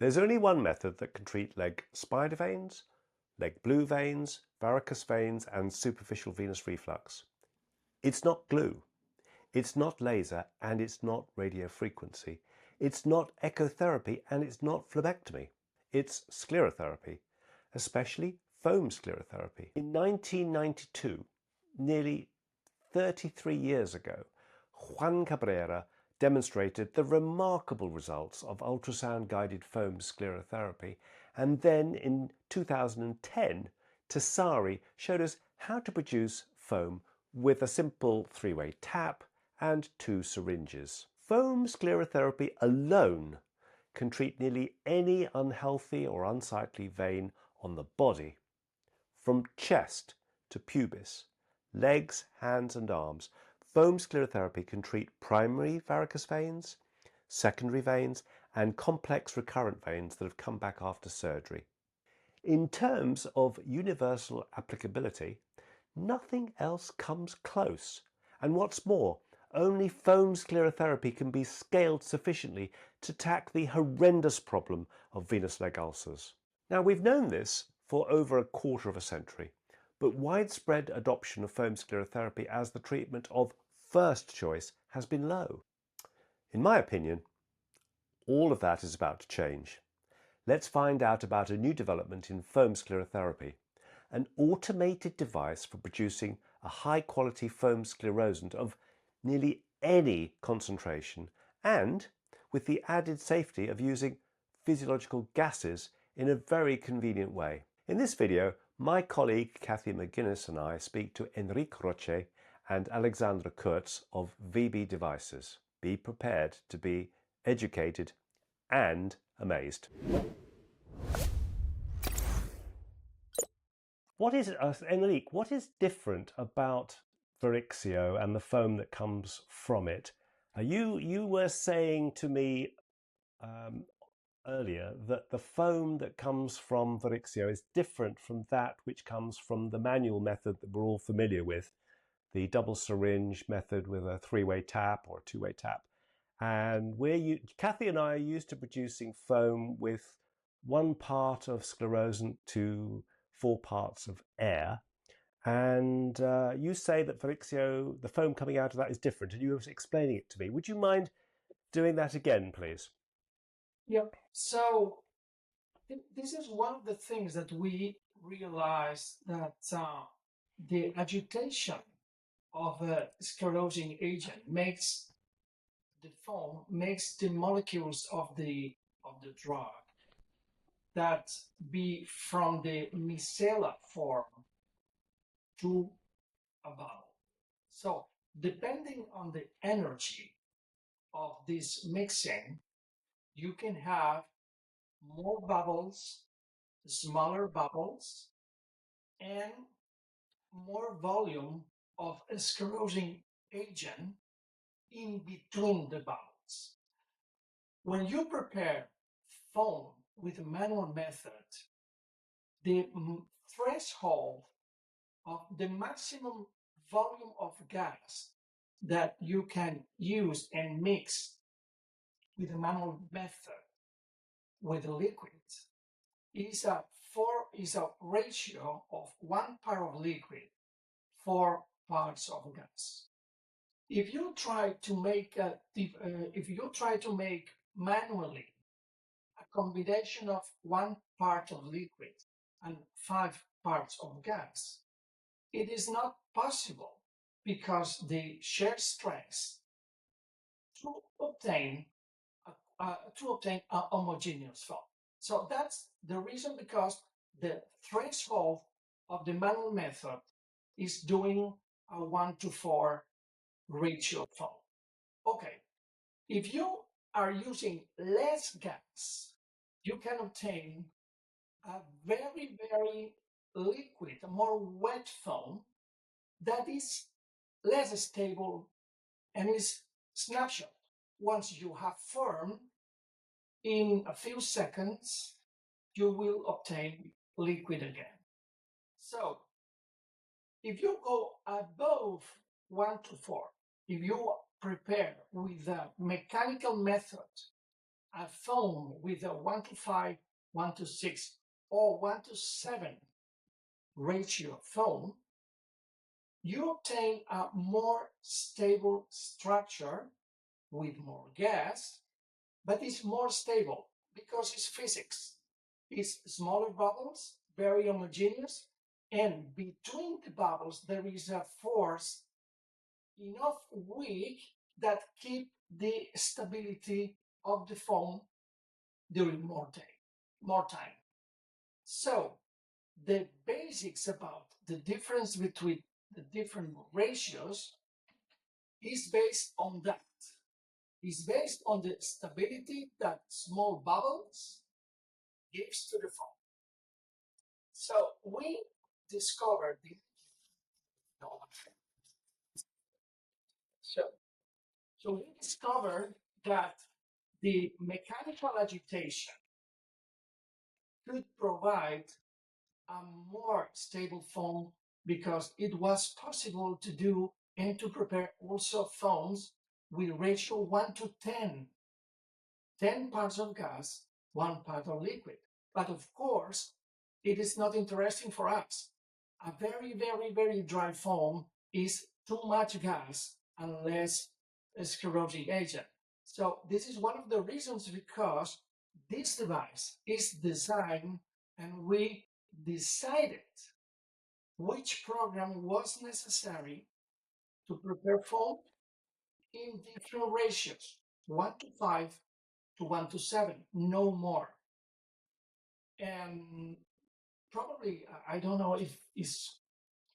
There's only one method that can treat leg spider veins, leg blue veins, varicose veins, and superficial venous reflux. It's not glue, it's not laser, and it's not radiofrequency. It's not echotherapy, and it's not phlebectomy. It's sclerotherapy, especially foam sclerotherapy. In 1992, nearly 33 years ago, Juan Cabrera demonstrated the remarkable results of ultrasound-guided foam sclerotherapy, and then in 2010, Tessari showed us how to produce foam with a simple three-way tap and 2 syringes. Foam sclerotherapy alone can treat nearly any unhealthy or unsightly vein on the body, from chest to pubis, legs, hands and arms. Foam sclerotherapy can treat primary varicose veins, secondary veins, and complex recurrent veins that have come back after surgery. In terms of universal applicability, nothing else comes close. And what's more, only foam sclerotherapy can be scaled sufficiently to tackle the horrendous problem of venous leg ulcers. Now, we've known this for over a quarter of a century, but widespread adoption of foam sclerotherapy as the treatment of first choice has been low. In my opinion, all of that is about to change. Let's find out about a new development in foam sclerotherapy, an automated device for producing a high-quality foam sclerosant of nearly any concentration, and with the added safety of using physiological gases in a very convenient way. In this video, my colleague Kathy McGuinness and I speak to Enrique Roche and Alexandra Kurtz of VB Devices. Be prepared to be educated and amazed. Enrique, what is different about Varicose and the foam that comes from it? You were saying to me earlier that the foam that comes from Varicose is different from that which comes from the manual method that we're all familiar with, the double syringe method with a three-way tap or a two-way tap. And Kathy and I are used to producing foam with 1 part of sclerosant to 4 parts of air. And you say that Varicose, the foam coming out of that is different, and you were explaining it to me. Would you mind doing that again, please? Yep. So this is one of the things that we realize, that the agitation of a sclerosing agent makes the molecules of the drug that be from the micellar form to a bubble. So depending on the energy of this mixing, you can have more bubbles, smaller bubbles, and more volume of a sclerosing agent in between the bubbles. When you prepare foam with a manual method, the threshold of the maximum volume of gas that you can use and mix with a manual method with a liquid is a ratio of 1 part of liquid, 4 parts of gas. If you try to make manually a combination of 1 part of liquid and 5 parts of gas, it is not possible, because the shear stress to obtain a homogeneous foam. So that's the reason, because the threshold of the manual method is doing a 1:4 ratio foam. Okay, if you are using less gas, you can obtain a very, very liquid, a more wet foam that is less stable and is snapshot. Once you have formed, in a few seconds, you will obtain liquid again. So if you go above 1:4, if you prepare with a mechanical method a foam with a 1:5, 1:6, or 1:7 ratio foam, you obtain a more stable structure with more gas, but it's more stable because it's physics. It's smaller bubbles, very homogeneous, and between the bubbles there is a force enough weak that keep the stability of the foam during more time. So the basics about the difference between the different ratios is based on that. Is based on the stability that small bubbles gives to the foam. So we discovered the so we discovered that the mechanical agitation could provide a more stable foam because it was possible to do and to prepare also foams with ratio 1:10, 10 parts of gas, 1 part of liquid. But of course, it is not interesting for us. A very, very, very dry foam is too much gas and less sclerotic agent. So this is one of the reasons because this device is designed and we decided which program was necessary to prepare foam in different ratios, 1:5 to 1:7, no more. And probably, I don't know if it's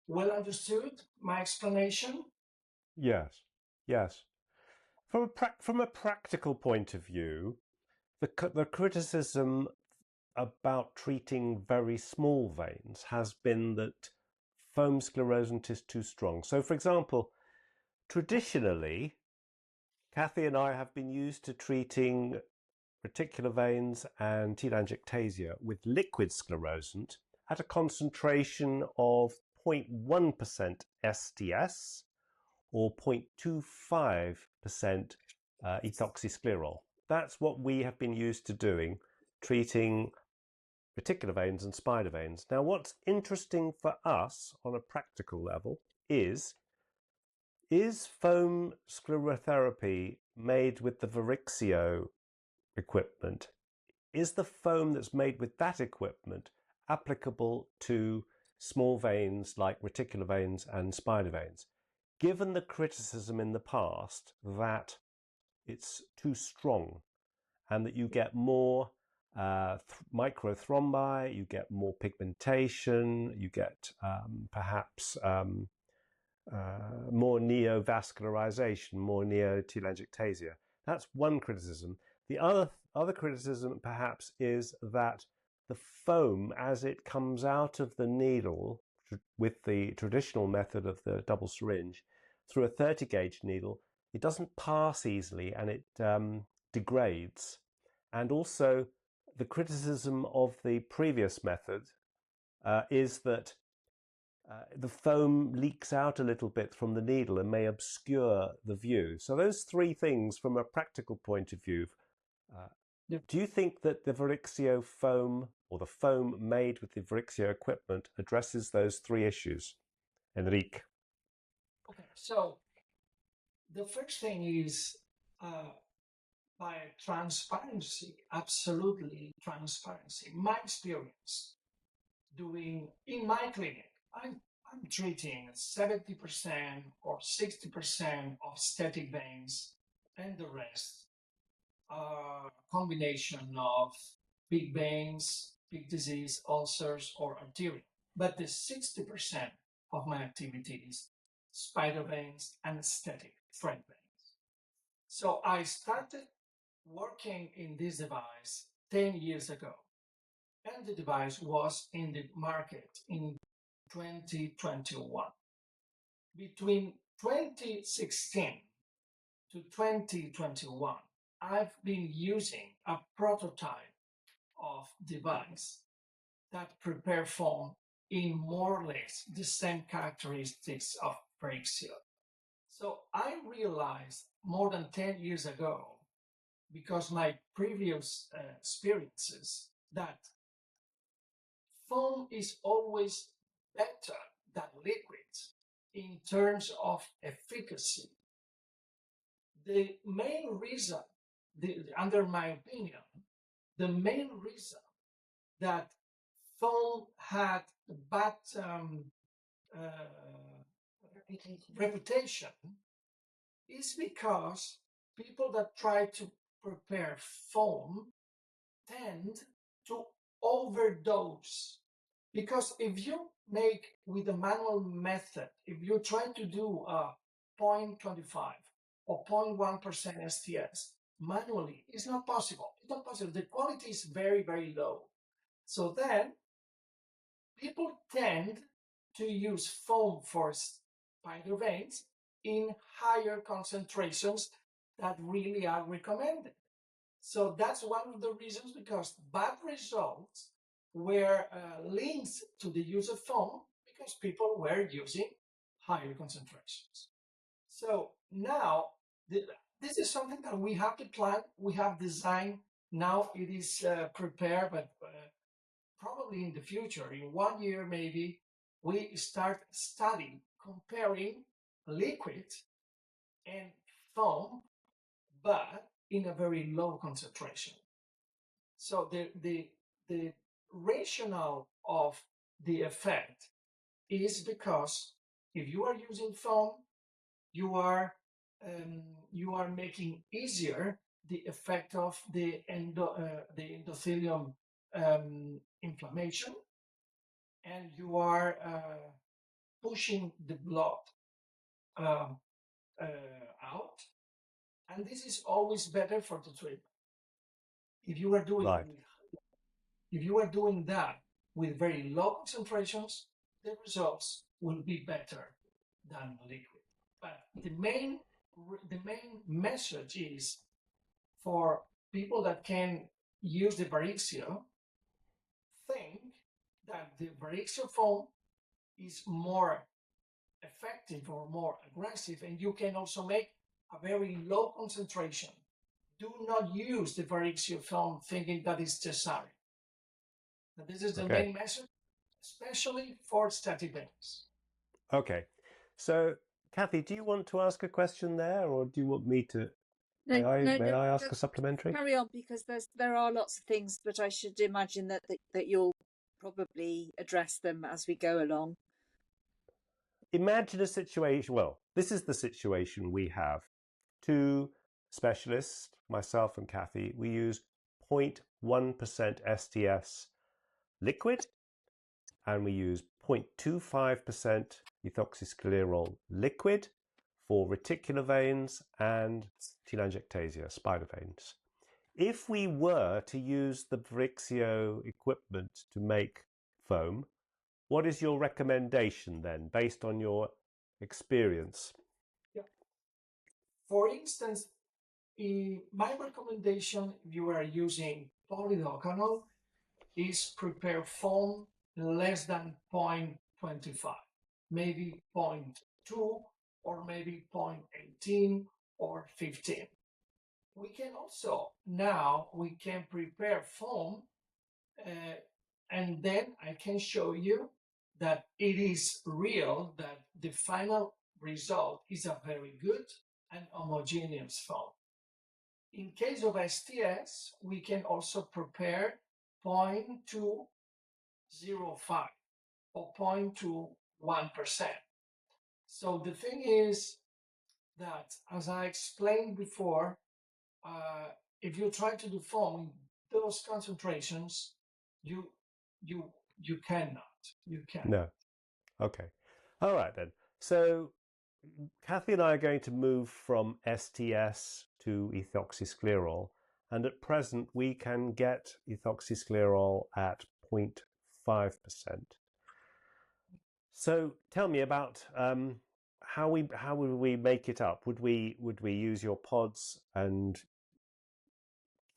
well understood, my explanation. Yes, yes. From a practical point of view, the criticism about treating very small veins has been that foam sclerosant is too strong. So, for example, traditionally, Kathy and I have been used to treating reticular veins and telangiectasia with liquid sclerosant at a concentration of 0.1% STS or 0.25% ethoxysclerol. That's what we have been used to doing, treating reticular veins and spider veins. Now, what's interesting for us on a practical level is foam sclerotherapy made with the Varicose equipment? Is the foam that's made with that equipment applicable to small veins like reticular veins and spider veins? Given the criticism in the past that it's too strong and that you get more microthrombi, you get more pigmentation, you get perhaps more neovascularization, more neotelangiectasia. That's one criticism. The other criticism perhaps is that the foam, as it comes out of the needle with the traditional method of the double syringe through a 30 gauge needle, it doesn't pass easily and it degrades. And also the criticism of the previous method is that the foam leaks out a little bit from the needle and may obscure the view. So those three things from a practical point of view, do you think that the Varicose foam or the foam made with the Varicose equipment addresses those three issues, Enrique? Okay, so the first thing is by transparency, absolutely transparency. My experience doing in my clinic, I'm treating 70% or 60% of static veins, and the rest are a combination of big veins, big disease, ulcers, or arterial. But the 60% of my activity is spider veins and static thread veins. So I started working in this device 10 years ago, and the device was in the market in 2021. Between 2016 to 2021, I've been using a prototype of device that prepare foam in more or less the same characteristics of Varicose. So I realized more than 10 years ago because my previous experiences, that foam is always better than liquid in terms of efficacy. The main reason, under my opinion, the main reason that foam had a bad reputation is because people that try to prepare foam tend to overdose. Because if you make with a manual method, if you try to do a 0.25 or 0.1% STS manually, it's not possible. It's not possible. The quality is very, very low. So then people tend to use foam for spider veins in higher concentrations that really are recommended. So that's one of the reasons, because bad results were linked to the use of foam because people were using higher concentrations. So now this is something that we have to plan, we have designed. Now it is prepared, but probably in the future, in 1 year maybe, we start studying, comparing liquid and foam, but in a very low concentration. So the rationale of the effect is because if you are using foam, you are making easier the effect of the endothelium inflammation, and you are pushing the blood out, and this is always better for the treatment. If you are doing Right. if you are doing that with very low concentrations, the results will be better than liquid. But the main message is for people that can use the Varicose, think that the Varicose foam is more effective or more aggressive, and you can also make a very low concentration. Do not use the Varicose foam thinking that is Tessari. This is the main message, especially for static veins. Okay. So, Kathy, do you want to ask a question there, or do you want me to? May I ask a supplementary? Carry on, because there are lots of things, but I should imagine that you'll probably address them as we go along. Imagine a situation. Well, this is the situation we have. Two specialists, myself and Kathy, we use 0.1% STS liquid, and we use 0.25% ethoxysclerol liquid for reticular veins and telangiectasia, spider veins. If we were to use the Varicose equipment to make foam, what is your recommendation then, based on your experience? Yeah. For instance, my recommendation, if you are using polydocanol, is prepare foam less than 0.25, maybe 0.2 or maybe 0.18 or 15. We can also, now we can prepare foam and then I can show you that it is real, that the final result is a very good and homogeneous foam. In case of STS, we can also prepare 0.205 or 0.21%. So the thing is that, as I explained before, if you try to do foam in those concentrations, you cannot. You can't. No. Okay. All right then. So Kathy and I are going to move from STS to ethoxysclerol, and at present we can get ethoxysclerol at 0.5%. So tell me about how would we make it up? Would we use your pods and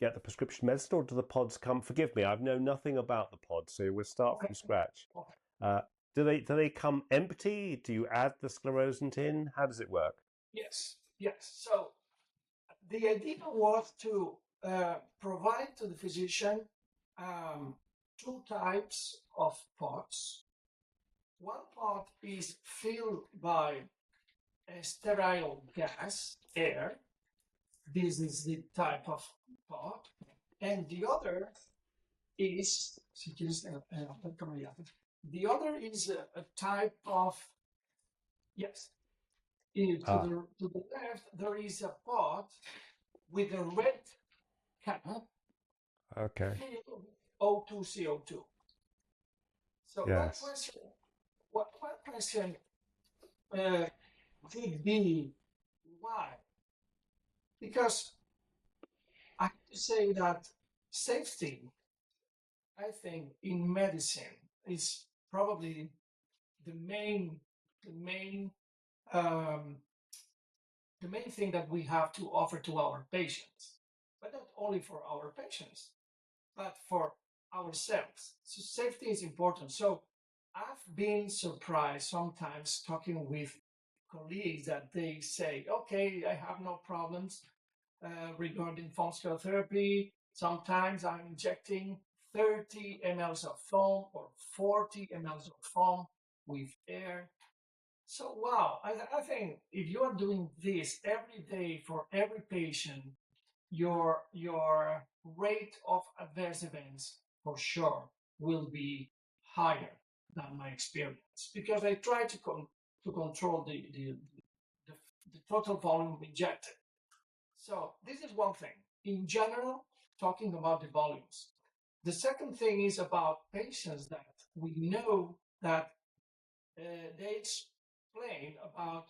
get the prescription medicine, or do the pods come? Forgive me, I've known nothing about the pods, so we'll start from scratch. Do they come empty? Do you add the sclerosant in? How does it work? Yes. So the idea was to provide to the physician two types of pots. One pot is filled by a sterile gas, air. This is the type of pot. And the other is, the other is a type of, yes, to the left, there is a pot with a red cap Okay. filled with O2 CO2. So Yes. one question could be why? Because I have to say that safety, I think, in medicine is probably the main um, thing that we have to offer to our patients, but not only for our patients, but for ourselves. So safety is important. So I've been surprised sometimes talking with colleagues that they say, okay, I have no problems regarding foam sclerotherapy. Sometimes I'm injecting 30 mLs of foam or 40 mLs of foam with air. So, wow, I think if you are doing this every day for every patient, your rate of adverse events for sure will be higher than my experience, because I try to control the total volume injected. So this is one thing. In general, talking about the volumes. The second thing is about patients that we know that they explain about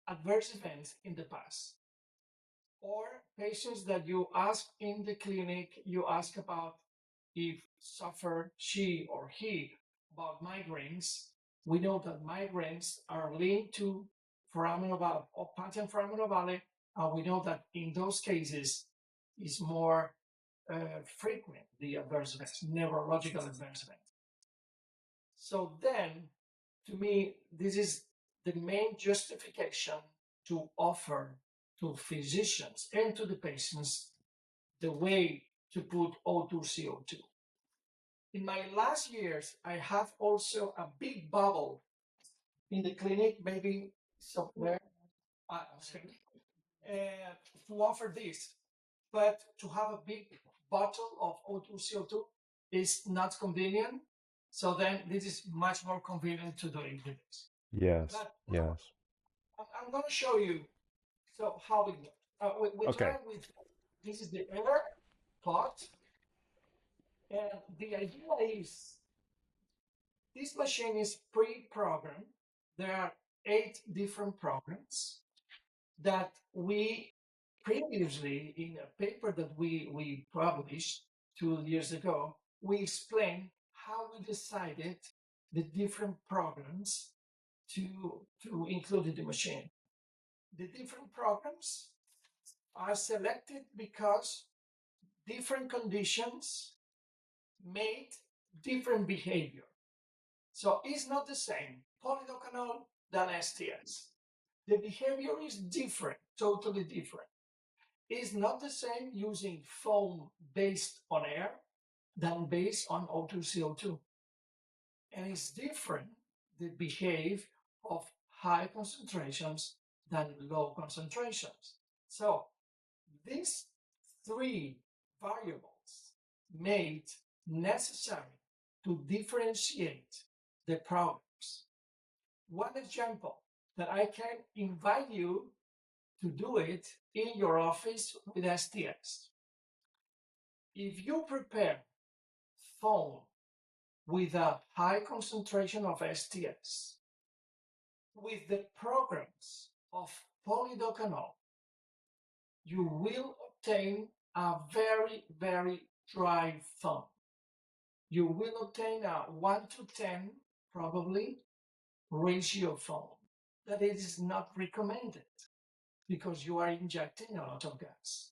adverse events in the past, or patients that you ask in the clinic, you ask about if suffer she or he about migraines. We know that migraines are linked to foraminal valley or patent foraminal valley, and we know that in those cases is more frequent, the adverse events, neurological adverse events. So then, to me, this is the main justification to offer to physicians and to the patients the way to put O2 CO2. In my last years, I have also a big bubble in the clinic, maybe somewhere, to offer this. But to have a big bottle of O2 CO2 is not convenient. So then this is much more convenient to do it with this. Yes. But Yes. I'm going to show you how it works. We Okay. try with, this is the air pot. And the idea is, this machine is pre-programmed. There are 8 different programs that we previously, in a paper that we published 2 years ago, we explained how we decided the different programs to include in the machine. The different programs are selected because different conditions made different behavior. So it's not the same polydocanol than STS. The behavior is different, totally different. It's not the same using foam based on air than based on O2 CO2. And it's different, the behavior of high concentrations than low concentrations. So these 3 variables made necessary to differentiate the programs. One example that I can invite you to do it in your office with STS. If you prepare foam with a high concentration of STS, with the programs of polydocanol, you will obtain a very, very dry foam. You will obtain a 1:10, probably, ratio foam. That it is not recommended because you are injecting a lot of gas.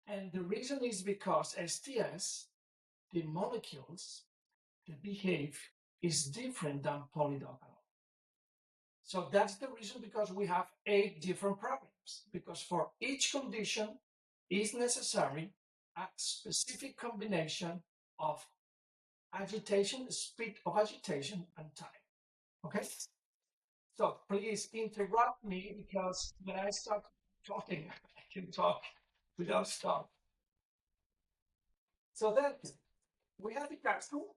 And the reason is because STS, the molecules, the behavior is different than polydocanol. So that's the reason, because we have 8 different programs, because for each condition is necessary a specific combination of agitation, speed of agitation, and time. Okay? So please interrupt me, because when I start talking, I can talk without stop. So then we have the capsule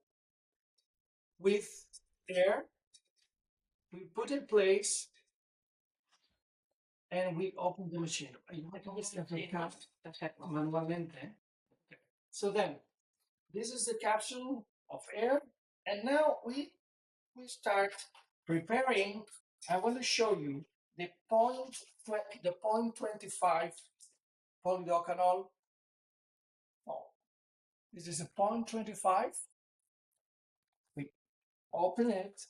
with air. We put in place and we open the machine. So then this is the capsule of air, and now we start preparing. I want to show you the 0.25 polydocanol. This is a 0.25. We open it.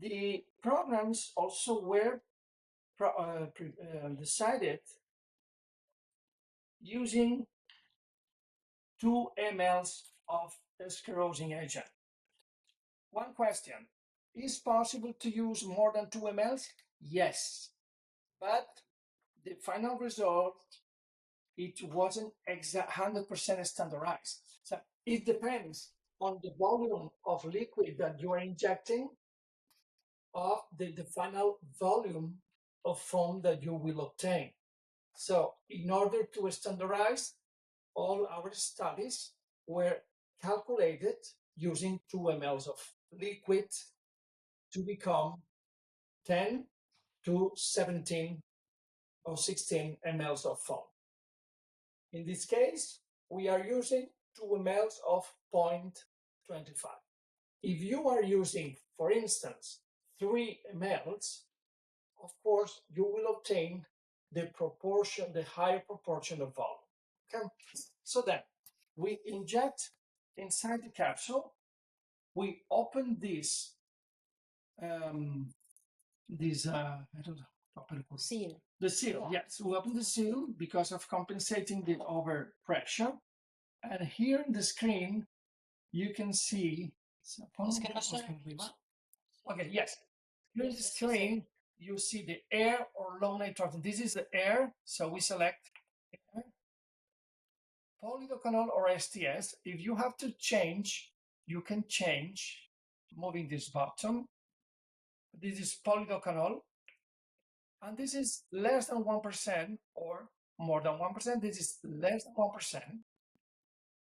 The programs also were decided using 2 ml of a sclerosing agent. One question: is possible to use more than 2 ml? Yes, but the final result, it wasn't 100% standardized. So it depends on the volume of liquid that you are injecting, of the final volume of foam that you will obtain. So in order to standardize, all our studies were calculated using 2 ml of liquid to become 10 to 17 or 16 ml of foam. In this case, we are using 2 ml of 0.25. If you are using, for instance, 3 ml, of course, you will obtain the higher proportion of volume. Okay? So then, we inject inside the capsule. We open this, I don't know, seal. The seal, yeah. Yes. We open the seal because of compensating the overpressure. And here in the screen, you can see. Okay, yes. Here in the screen, you see the air or low nitrogen. This is the air, so we select air. Polydocanol or STS. If you have to change, you can change moving this button. This is polydocanol, and this is less than 1% or more than 1%. This is less than 1%.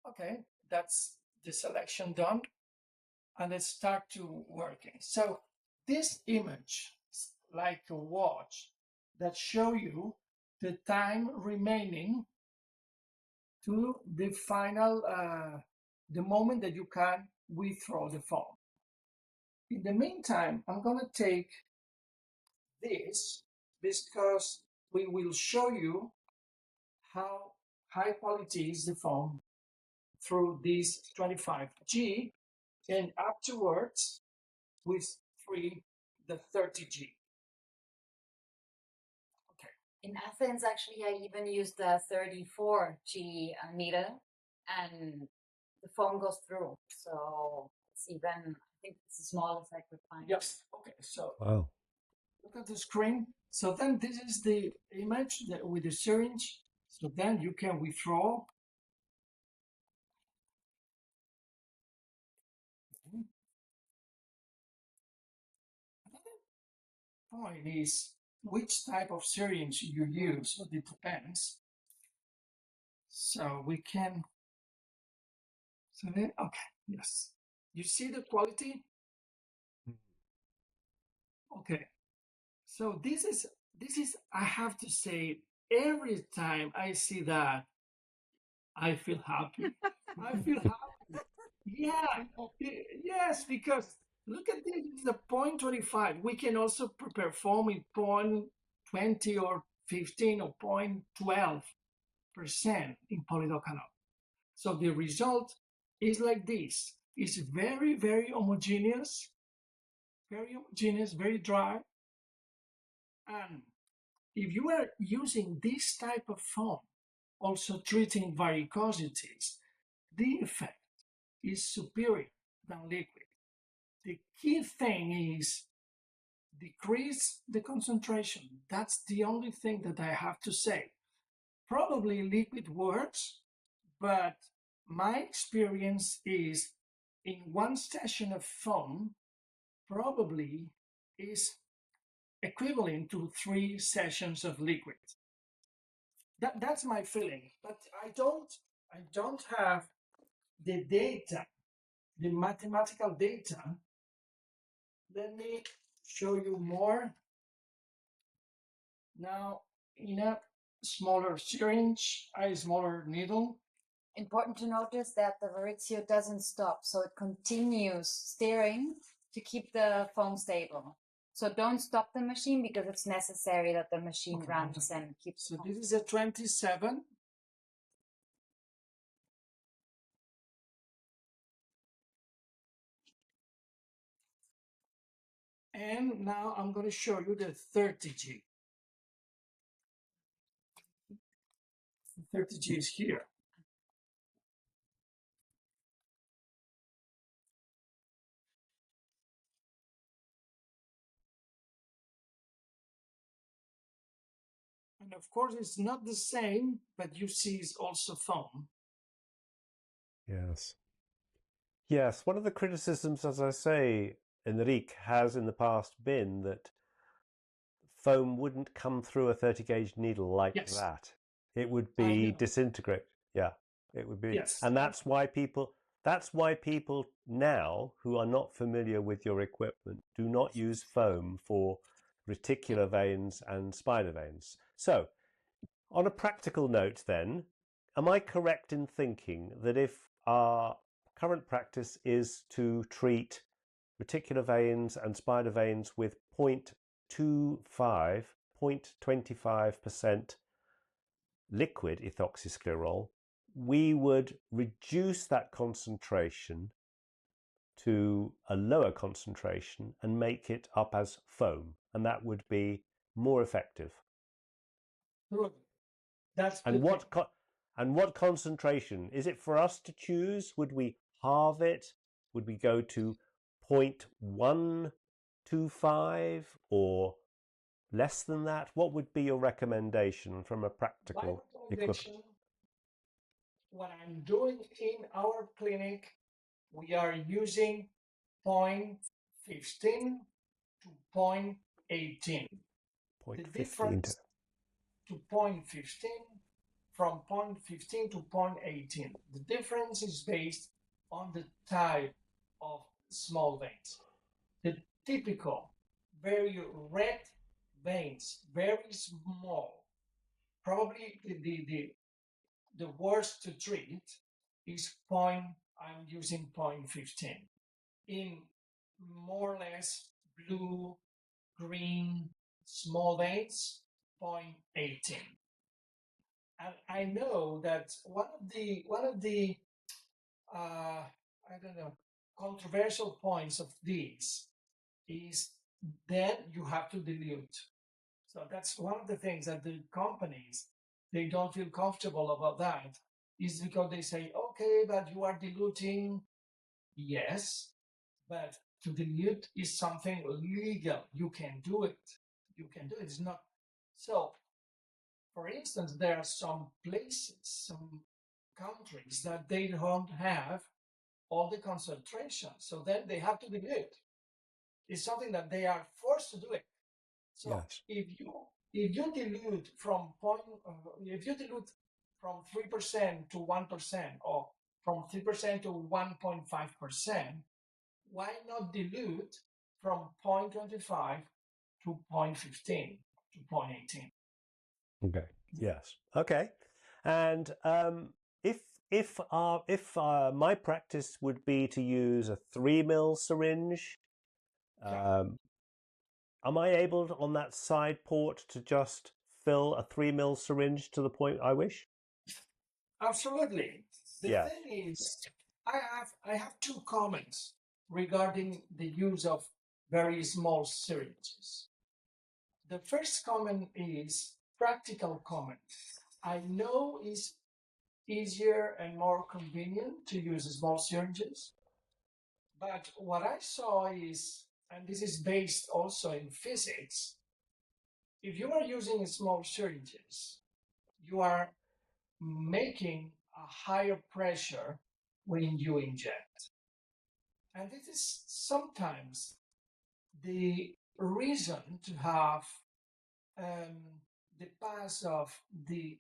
Okay, that's the selection done, and let's start to working. So this image is like a watch that show you the time remaining to the final, the moment that you can withdraw the foam. In the meantime, I'm going to take this because we will show you how high quality is the foam through this 25G, and afterwards with the 30G. Okay. In Athens, actually, I even used the 34G needle, and the foam goes through. So it's even, I think it's the smallest I could find. Yes. Okay. So Wow. Look at the screen. So then this is the image with the syringe. So then you can withdraw. Another point is which type of syringe you use. It depends. So we can. So then, okay, yes. You see the quality? Okay. So this is, I have to say, every time I see that, I feel happy. I feel happy. Yeah. Yes, because look at this. This is a 0.25. We can also prepare foam in 0.20 or 15 or 0.12% in polydocanol. So the result is like this. It's very, very homogeneous, very dry. And if you are using this type of foam, also treating varicosities, the effect is superior than liquid. the key thing is decrease the concentration. That's the only thing that I have to say. Probably liquid works, but my experience is in one session of foam probably is equivalent to 3 sessions of liquid. That's my feeling, but I don't have the data, the mathematical data. Let me show you more. Now, in a smaller syringe, a smaller needle. Important to notice that the Varicose doesn't stop, so it continues steering to keep the foam stable. So don't stop the machine because it's necessary that the machine runs and keeps. So this is a 27. And now I'm going to show you the 30G. 30G is here. And of course, it's not the same, but you see it's also foam. Yes. Yes, one of the criticisms, as I say, Enrique, has in the past been that foam wouldn't come through a 30 gauge needle like that. It would be disintegrate. Yeah, it would be. Yes. And that's why people now who are not familiar with your equipment do not use foam for reticular veins and spider veins. So, on a practical note then, am I correct in thinking that if our current practice is to treat reticular veins and spider veins with 0.25% liquid ethoxysclerol, we would reduce that concentration to a lower concentration and make it up as foam, and that would be more effective? That's and what concentration is it for us to choose? Would we halve it? Would we go to 0.125 or less than that? What would be your recommendation from a practical equivalent? What I'm doing in our clinic, we are using 0.15 to 0.18. The difference to 0.15, from 0.15 to 0.18. The difference is based on the type of small veins. The typical, very red veins, very small, probably the worst to treat is I'm using 0.15. In more or less blue, green, small veins, 0.18. And I know that one of the I don't know, controversial points of this is that you have to dilute. So that's one of the things that the companies, they don't feel comfortable about that, is because they say, okay, but you are diluting. Yes, but to dilute is something legal. You can do it. You can do it. It's not. So, for instance, there are some places, some countries that they don't have all the concentration. So then they have to dilute. It's something that they are forced to do it. So yes. if you dilute from 3% to 1% or from 3% to 1.5%, why not dilute from 0.25 to 0.15 to 0.18? Okay. Yes. Okay. And if my practice would be to use a 3 ml syringe, am I able to, on that side port, to just fill a 3 ml syringe to the point I wish? Absolutely. The thing is, I have 2 comments regarding the use of very small syringes. The first comment is practical comment. I know it's easier and more convenient to use small syringes, But what I saw is, and this is based also in physics, if you are using small syringes, you are making a higher pressure when you inject. And this is sometimes the reason to have the pass of the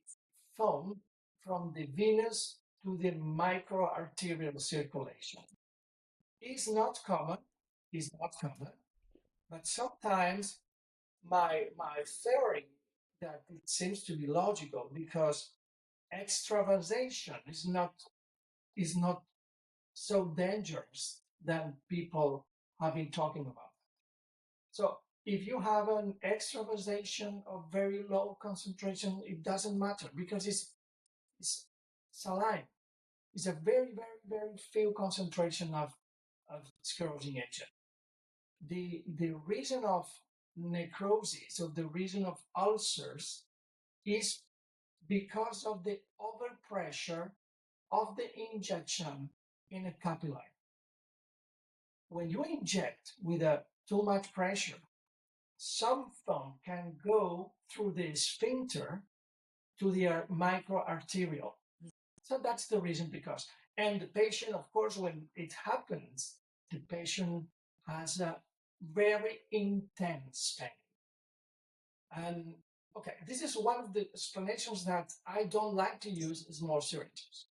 foam from the venous to the microarterial circulation. Is not common, but sometimes my theory that it seems to be logical because extravasation is not so dangerous than people have been talking about. So if you have an extravasation of very low concentration, it doesn't matter because it's saline. It's a very, very, very few concentration of sclerosing agent. The reason of necrosis or the reason of ulcers is because of the overpressure of the injection in a capillary. When you inject with too much pressure, some foam can go through the sphincter to the microarterial. So that's the reason because, and the patient, of course, when it happens, the patient has a very intense pain. And okay, this is one of the explanations that I don't like to use small syringes.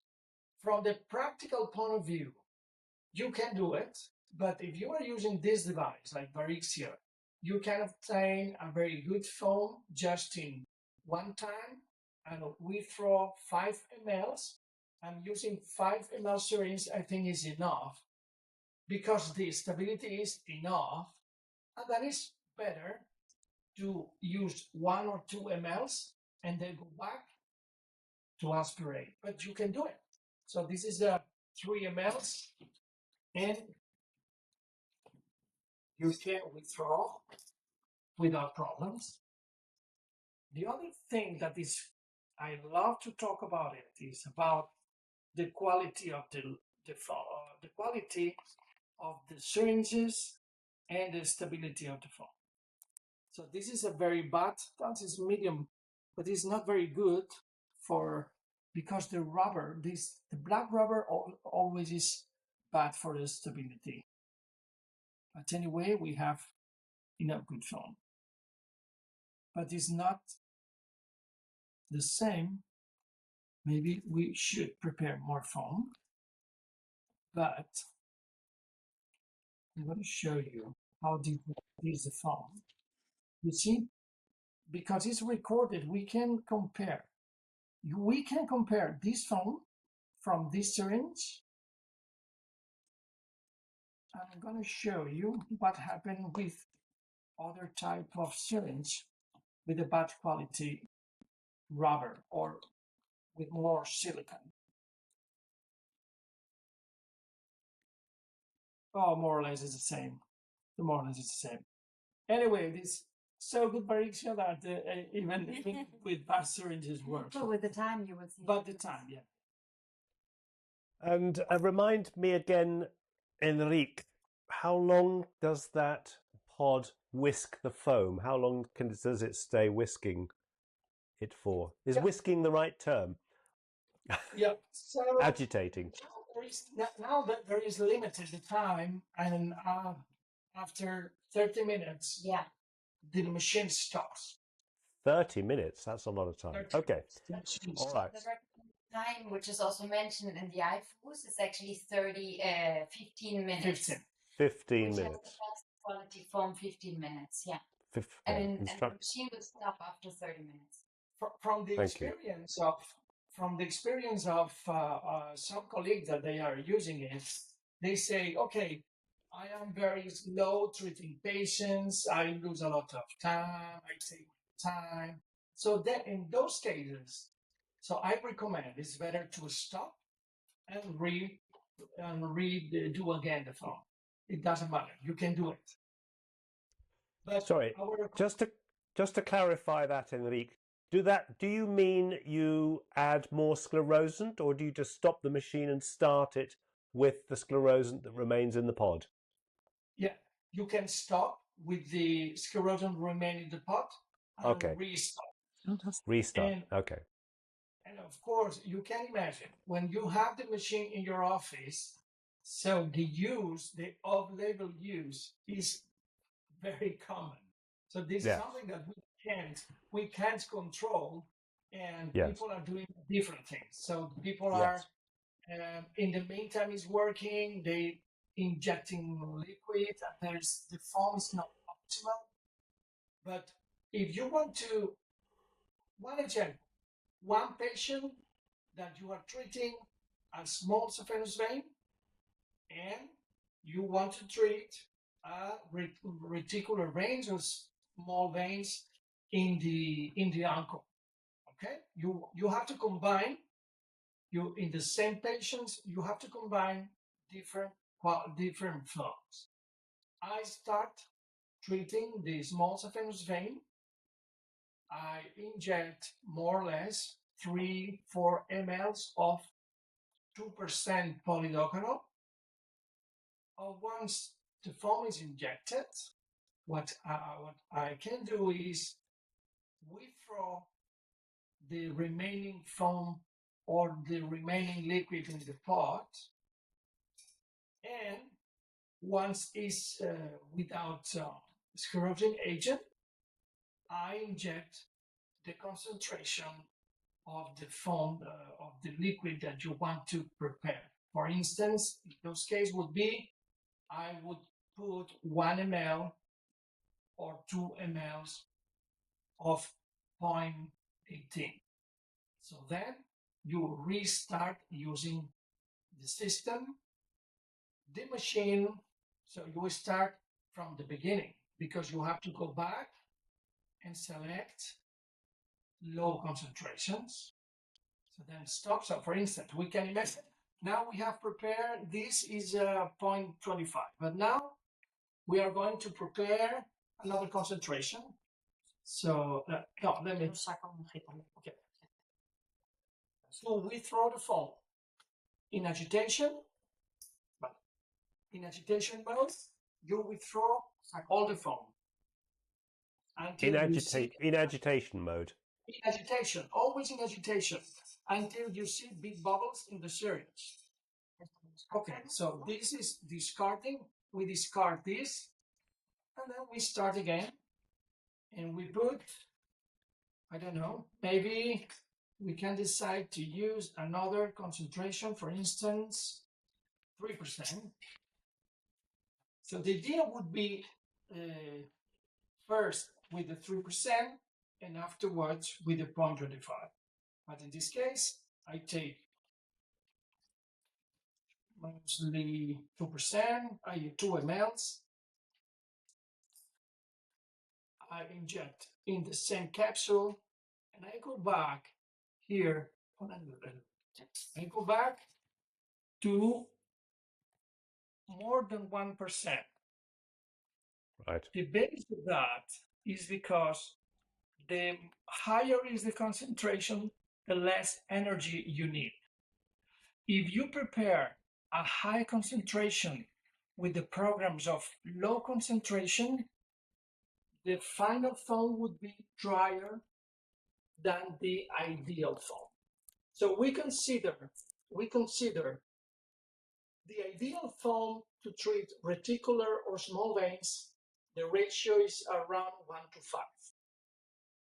From the practical point of view, you can do it, but if you are using this device like Varicose, you can obtain a very good foam just in one time and withdraw 5 mLs. I'm using 5 ml syringe, I think is enough because the stability is enough, and that is better to use 1 or 2 mLs and then go back to aspirate, but you can do it. So this is a 3 mLs and you can withdraw without problems. The other thing that is, I love to talk about it, is about the quality of the quality of the syringes and the stability of the foam. So this is a very bad, that is medium, but it's not very good for, because the rubber, the black rubber always is bad for the stability. But anyway, we have enough good foam. But it's not the same. Maybe we should prepare more foam. But I'm going to show you how deep is the foam. You see, because it's recorded, we can compare. We can compare this foam from this syringe. I'm going to show you what happened with other type of syringe with a bad quality rubber or with more silicone. Oh, more or less it's the same. More or less it's the same. Anyway, this so good Varicose that even with bad syringes work. But with the time you will see. But the time, yeah. And remind me again, Enrique, how long does that pod whisk the foam? How long does it stay whisking it for? Is whisking the right term? Yeah. So agitating. Now that there is limited time, and after 30 minutes, Yeah. the machine stops. 30 minutes? That's a lot of time. Okay. All right. The recommended time, which is also mentioned in the iFus, is actually 15 minutes. 15 minutes. Has the best quality foam, 15 minutes, yeah. And the machine will stop after 30 minutes. From the experience of some colleagues that they are using it, they say, okay, I am very slow treating patients. I lose a lot of time. I take time. So that in those cases, so I recommend it's better to stop and do again the foam. It doesn't matter. You can do it. But sorry, just to clarify that, Enrique, do you mean you add more sclerosant, or do you just stop the machine and start it with the sclerosant that remains in the pod? Yeah, you can stop with the sclerosant remain in the pot and Okay. restart. Restart. And, okay. and of course, you can imagine when you have the machine in your office, so the off-label use is very common. So this is Yes. something that we can't control, and Yes. people are doing different things. So people Yes. are in the meantime is working. They injecting liquid, and the foam is not optimal. But if you want to, one example, one patient that you are treating a small saphenous vein, and you want to treat reticular veins or small veins in the ankle. Okay, you have to combine in the same patients. You have to combine different flows. I start treating the small saphenous vein. I inject more or less 3-4 mL of 2% polydocanol. Once the foam is injected, what I can do is withdraw the remaining foam or the remaining liquid in the pot, and once it's without sclerosing agent, I inject the concentration of the foam of the liquid that you want to prepare. For instance, in those cases would be I would put 1 ml or 2 mL of 0.18. So then you restart using the system, the machine. So you will start from the beginning because you have to go back and select low concentrations. So then stop. So for instance, we can imagine now we have prepared, this is 0.25, but now we are going to prepare another concentration. So no, let me. Okay. So we throw the foam in agitation, but in agitation mode, you withdraw all the foam until you see In agitation mode. in agitation, always in agitation, until you see big bubbles in the syringe. Okay, so this is discarding. We discard this, and then we start again, and we put, I don't know, maybe we can decide to use another concentration, for instance, 3%. So the idea would be first with the 3% and afterwards with the 0.25. But in this case, I take mostly 2%, I use 2 mLs. I inject in the same capsule, and I go back here. I go back to more than 1%. Right. The base of that is because the higher is the concentration, the less energy you need. If you prepare a high concentration with the programs of low concentration, the final foam would be drier than the ideal foam. So we consider the ideal foam to treat reticular or small veins. The ratio is around 1:5.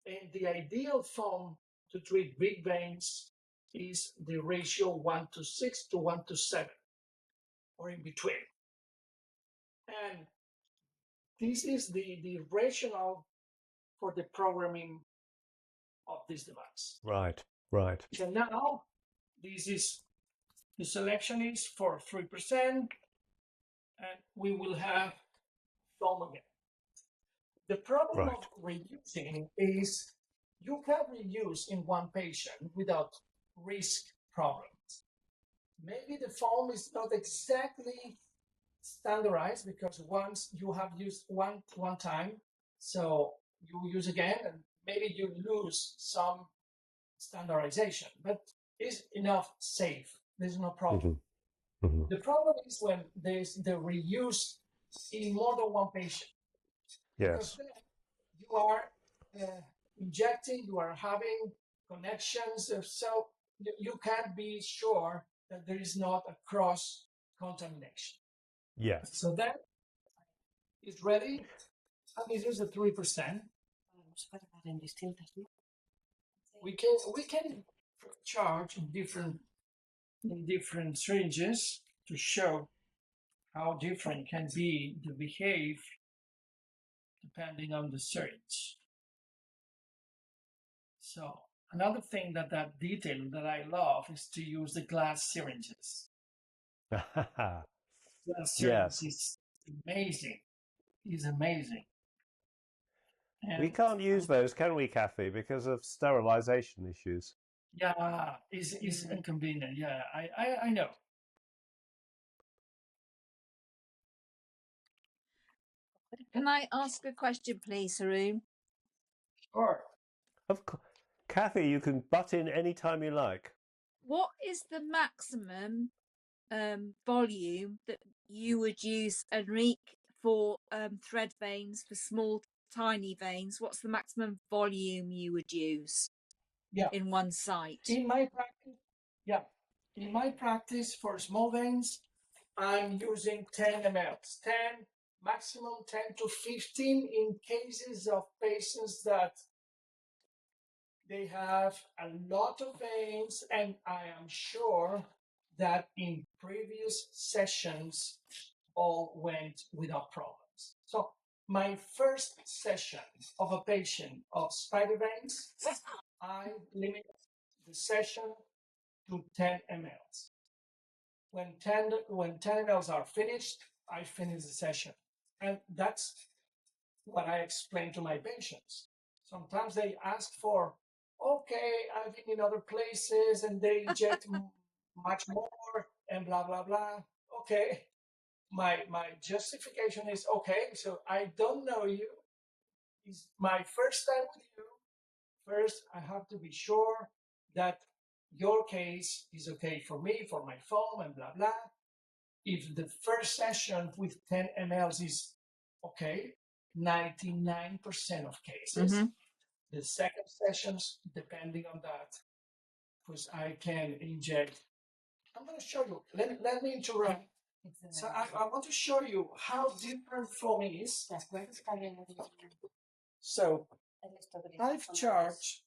And the ideal foam to treat big veins is the ratio 1:6 to 1:7, or in between. And this is the rationale for the programming of this device. Right. Right. So now this is the selection is for 3%, and we will have foam again. The problem of reusing is you can reuse in one patient without risk problems. Maybe the foam is not exactly standardized because once you have used one time, so you use again, and maybe you lose some standardization, but it's enough safe. There's no problem. Mhm. The problem is when there's the reuse in more than one patient. Because Yes. then you are injecting, you are having connections, so you can't be sure that there is not a cross contamination. Yes. So that is ready, and this is the 3%. We can charge in different syringes to show how different can be the behave depending on the syringe. So another thing that detail that I love is to use the glass syringes. Glass syringe Yes. is amazing. Is amazing. We And can't use those, can we, Kathy, because of sterilization issues? yeah, is inconvenient. Yeah, I know. Can I ask a question, please, Haroon? Sure. Of course. Kathy, you can butt in any time you like. What is the maximum volume that you would use, Enrique, for thread veins, for small, tiny veins? What's the maximum volume you would use in one site? In my practice, in my practice for small veins, I'm using 10 ml, 10, maximum 10 to 15 in cases of patients that they have a lot of veins, and I am sure that in previous sessions all went without problems. So my first session of a patient of spider veins, I limit the session to 10 mLs. When 10 mLs are finished, I finish the session. And that's what I explain to my patients. Sometimes they ask for, okay, I've been in other places and they inject much more and blah, blah, blah. Okay. My justification is, okay, so I don't know you. It's my first time with you. First, I have to be sure that your case is okay for me, for my foam and blah, blah. If the first session with 10 mLs is okay, 99% of cases, the second sessions, depending on that, because I can inject. I'm going to show you. Let me interrupt. So I want to show you how different foam is. So I've charged,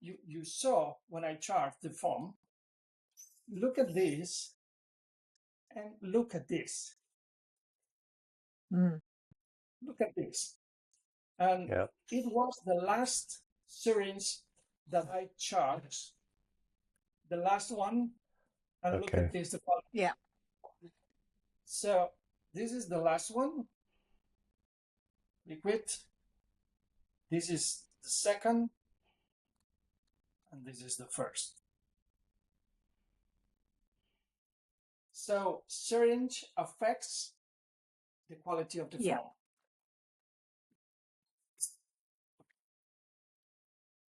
you saw when I charged the foam. Look at this and look at this. Look at this. And it was the last syringe that I charged, the last one. And look at this. Yeah. So this is the last one, liquid. This is the second, and this is the first. So syringe affects the quality of the foam.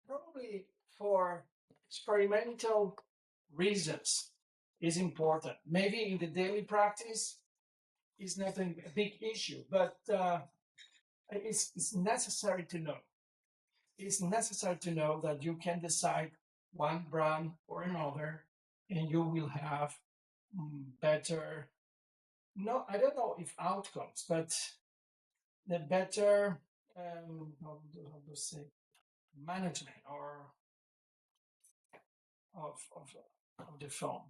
Probably for experimental reasons is important. Maybe in the daily practice is not a big issue, but it's necessary to know. It's necessary to know that you can decide one brand or another, and you will have better. No, I don't know if outcomes, but the better how to say management or of the foam.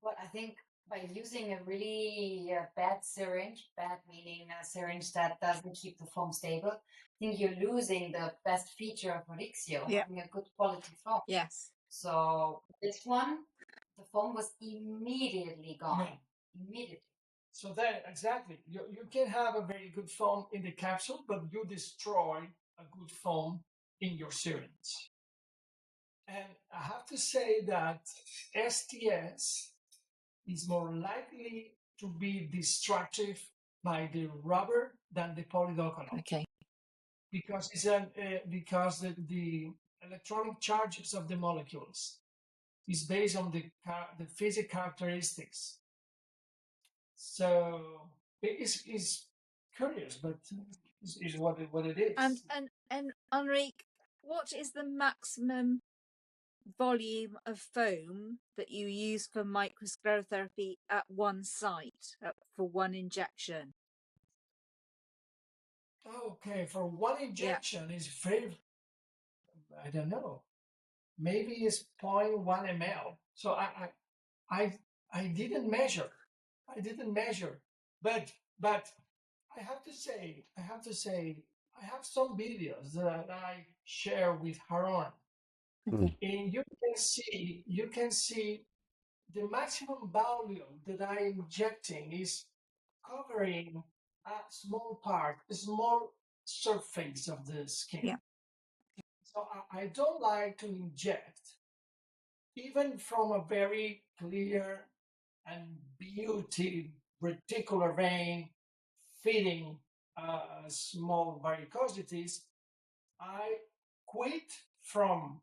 Well, I think by using a really bad syringe, bad meaning a syringe that doesn't keep the foam stable, I think you're losing the best feature of Varicose, having a good quality foam. Yes. So this one, the foam was immediately gone. Immediately. So then, exactly, you can have a very good foam in the capsule, but you destroy a good foam in your syringe. And I have to say that STS is more likely to be destructive by the rubber than the polydocanol. Okay. Because because the electronic charges of the molecules is based on the physical characteristics So it's curious, but is what it is. And Enrique, what is the maximum volume of foam that you use for microsclerotherapy at one site for one injection? Okay, for one injection is very, I don't know, maybe it's 0.1 ml. So I didn't measure. I didn't measure, but I have to say, I have some videos that I share with Haron, Okay. and you can see the maximum volume that I'm injecting is covering a small part, a small surface of the skin. Yeah. So I don't like to inject, even from a very clear and beauty reticular vein feeding small varicosities. I quit from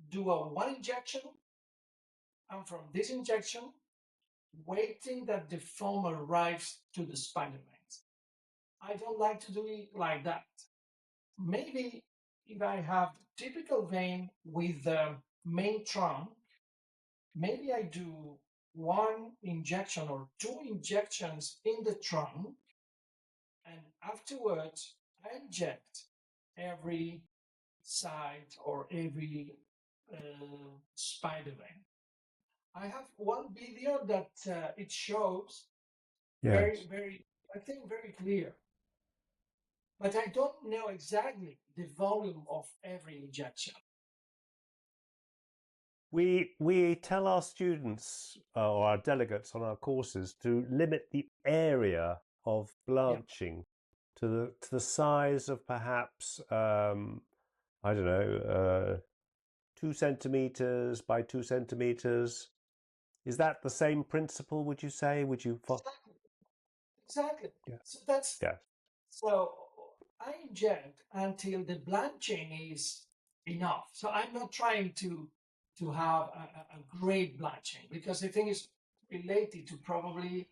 do a one injection, and from this injection, waiting that the foam arrives to the spider veins. I don't like to do it like that. Maybe if I have typical vein with the main trunk, maybe I do one injection or two injections in the trunk, and afterwards I inject every side or every spider vein. I have one video that it shows Yes. very, I think very clear. But I don't know exactly the volume of every injection. We tell our students or our delegates on our courses to limit the area of blanching to the size of perhaps I don't know 2 centimeters by 2 centimeters. Is that the same principle? Would you say? Would you? Exactly. Yeah. So that's Yeah. so I inject until the blanching is enough. So I'm not trying to have a great blanching, because I think it's related to probably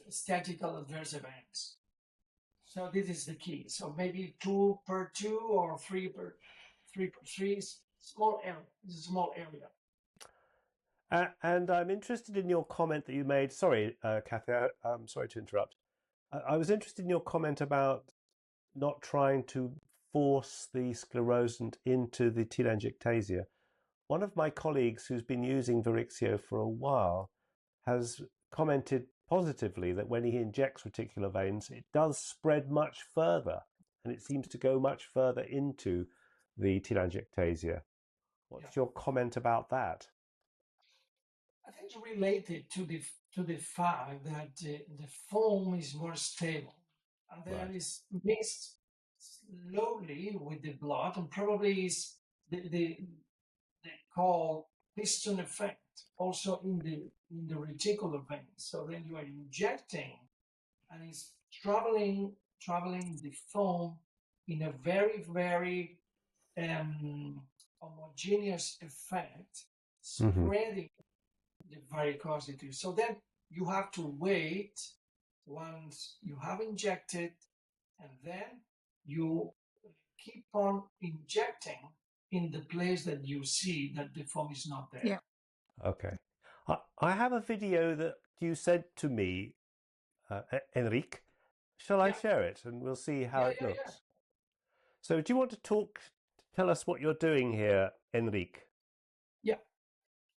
statistical adverse events. So this is the key. So maybe 2 per 2 or 3 per 3 small area. It's a small area. And I'm interested in your comment that you made. Sorry, Kathy, I'm sorry to interrupt. I was interested in your comment about not trying to force the sclerosant into the telangiectasia. One of my colleagues who's been using Variccio for a while has commented positively that when he injects reticular veins, it does spread much further, and it seems to go much further into the telangiectasia. What's your comment about that? I think it's related to the fact that the foam is more stable, and then it's mixed slowly with the blood, and probably is the called piston effect also in the reticular vein. So then you are injecting, and it's traveling the foam in a very homogeneous effect, spreading the varicosity. So then you have to wait once you have injected, and then you keep on injecting in the place that you see that the foam is not there. Yeah. Okay. I have a video that you sent to me, Enrique. Shall I share it and we'll see how it looks? Yeah. So do you want to tell us what you're doing here, Enrique? Yeah.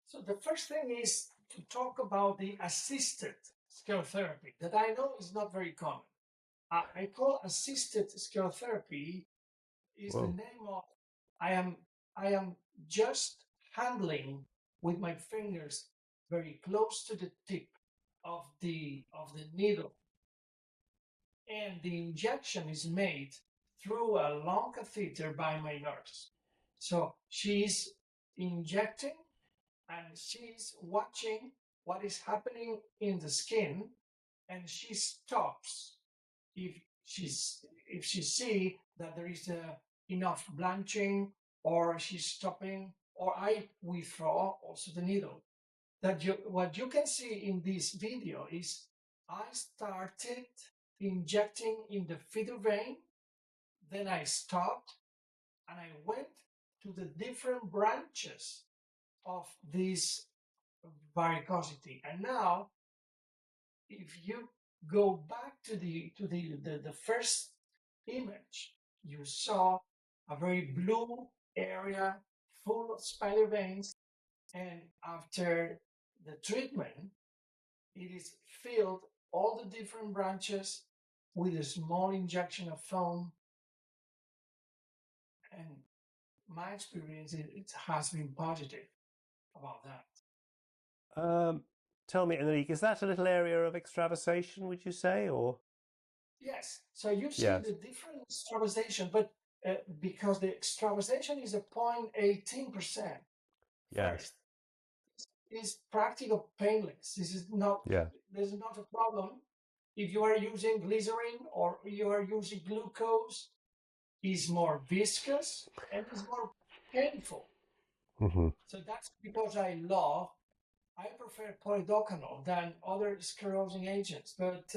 So the first thing is to talk about the assisted sclerotherapy that I know is not very common. I call assisted sclerotherapy is the name of I am just handling with my fingers very close to the tip of the needle, and the injection is made through a long catheter by my nurse. So she's injecting and she's watching what is happening in the skin, and she stops if she see that there is enough blanching, or she's stopping, or I withdraw also the needle. What you can see in this video is I started injecting in the feeder vein, then I stopped, and I went to the different branches of this varicosity. And now, if you go back to the first image, you saw a very blue area full of spider veins, and after the treatment, it is filled all the different branches with a small injection of foam. And my experience, it has been positive about that. Tell me, Enrique, is that a little area of extravasation, would you say, or? Yes. So you see Yes. the different extravasation, but because the extravasation is a 0.18%. Yes. First, is practically painless. This is not. Yeah. There's not a problem if you are using glycerin or you are using glucose. Is more viscous and is more painful. Mm-hmm. So that's because I prefer polydocanol than other sclerosing agents, but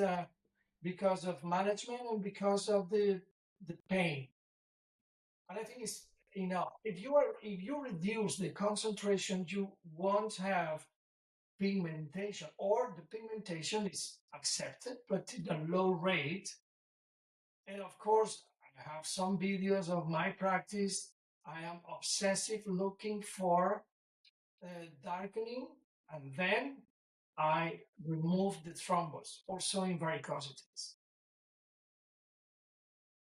because of management and because of the pain. And I think it's enough. If you reduce the concentration, you won't have pigmentation, or the pigmentation is accepted, but at a low rate. And of course, I have some videos of my practice. I am obsessive looking for darkening, and then I remove the thrombus, also in varicosities.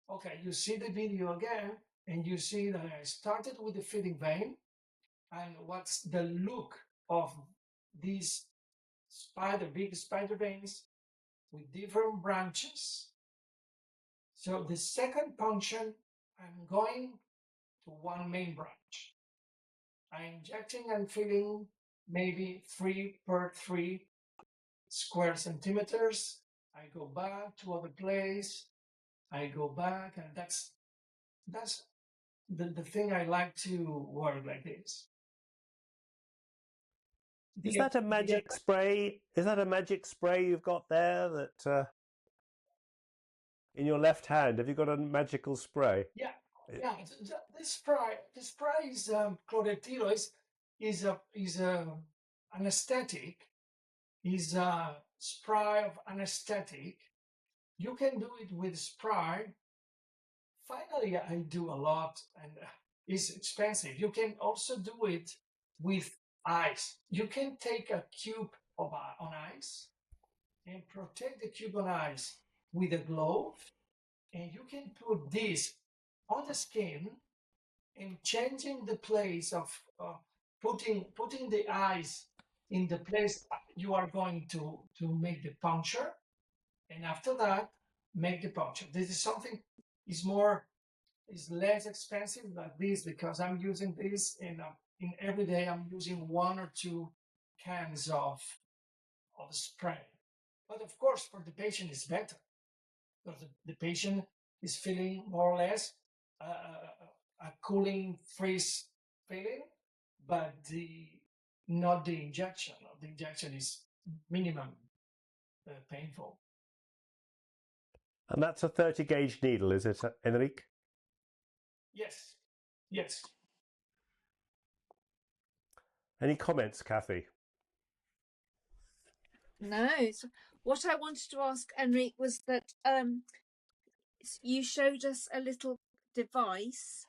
Okay, you see the video again, and you see that I started with the feeding vein, and what's the look of these big spider veins with different branches. So the second punction, I'm going to one main branch. I'm injecting and filling maybe 3 per 3 square centimeters. I go back to other place. I go back, and that's the thing I like to work like this. Is that a magic spray? Is that a magic spray you've got there that in your left hand? Have you got a magical spray? Yeah. This spray is chlorothyro is a anesthetic. Is a spray of anesthetic. You can do it with spray. Finally, I do a lot, and it's expensive. You can also do it with ice. You can take a cube of on ice and protect the cube on ice with a glove, and you can put this on the skin and changing the place of putting the ice in the place you are going to make the puncture, and after that make the puncture. This is something is less expensive like this, because I'm using this in every day. I'm using 1 or 2 cans of spray. But of course, for the patient, it's better, because the patient is feeling more or less a cooling freeze feeling, but not the injection. The injection is minimum painful. And that's a 30 gauge needle, is it, Enrique? Yes. Yes. Any comments, Kathy? No. So what I wanted to ask Enrique was that you showed us a little device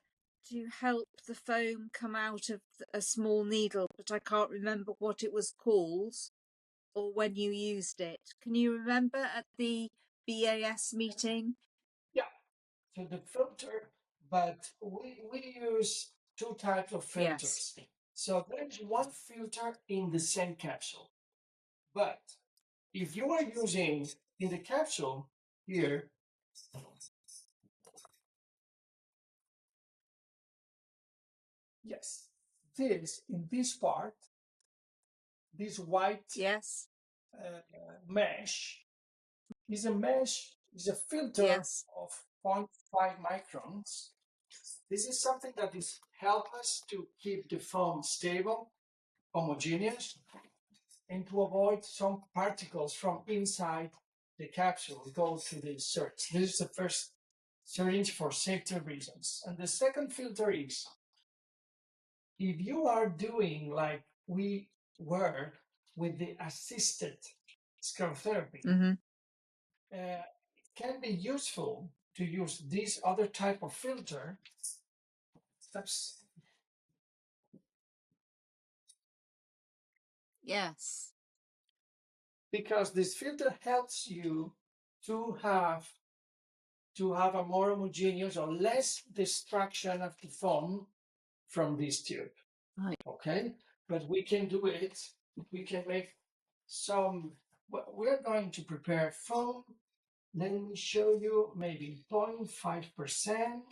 to help the foam come out of a small needle, but I can't remember what it was called or when you used it. Can you remember at the BAS meeting? Yeah. So the filter, but we use 2 types of filters. Yes. So there's one filter in the same capsule. But if you are using in the capsule here, yes, this in this part, this white Yes. mesh is a filter Yes. of 0.5 microns. This is something that is help us to keep the foam stable, homogeneous. and to avoid some particles from inside the capsule go to the syringe. This is the first syringe for safety reasons. And the second filter is, if you are doing like we were with the assisted sclerotherapy, it can be useful to use this other type of filter. Steps. Yes. Because this filter helps you to have a more homogeneous or less destruction of the foam from this tube. Right. Okay, but we can do it. We can make some. We're going to prepare foam. Let me show you maybe 0.5%,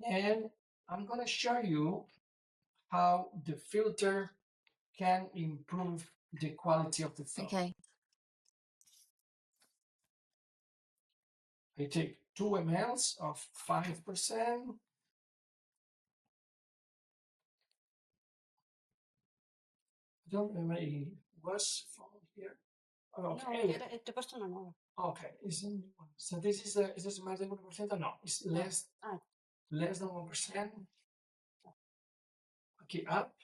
and I'm going to show you how the filter can improve the quality of the foam. Okay. I take 2 mL of 5%. I don't remember it was foam here. Oh, okay. Te he puesto una nueva. Okay, so this is this más de 1% or no? It's less than 1%. Okay, up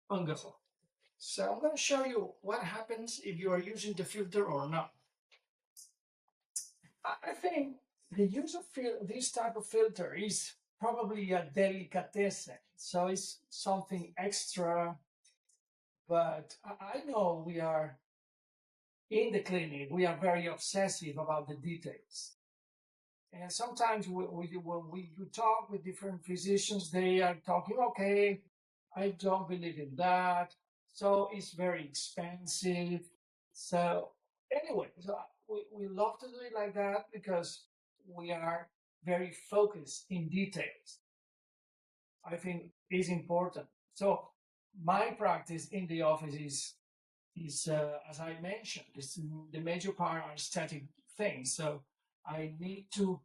and go. So I'm going to show you what happens if you are using the filter or not. I think the use of this type of filter is probably a delicatessen, so it's something extra. But I know we are in the clinic, we are very obsessive about the details. And sometimes when you talk with different physicians, they are talking, okay, I don't believe in that. So it's very expensive. So anyway, so we love to do it like that because we are very focused in details. I think is important. So my practice in the office is as I mentioned, the major part are static things. So I need to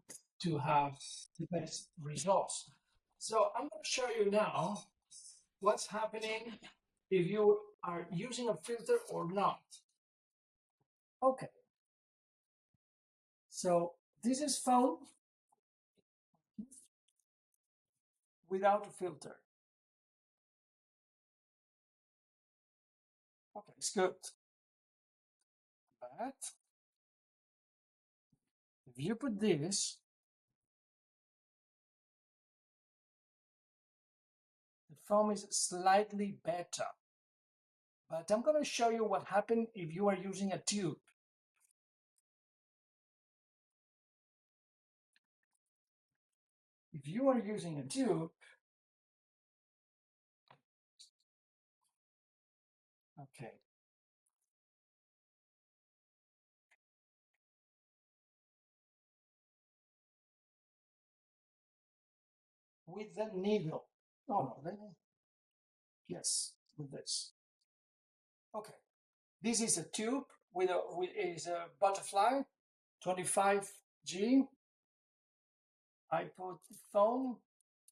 have the best results. So I'm going to show you now what's happening if you are using a filter or not. Okay. So this is foam without a filter. Okay, it's good. But if you put this, the foam is slightly better. But I'm going to show you what happens if you are using a tube. If you are using a tube, okay. With the needle. Oh, no, yes, with this. Okay. This is a tube with a butterfly, 25G. I put foam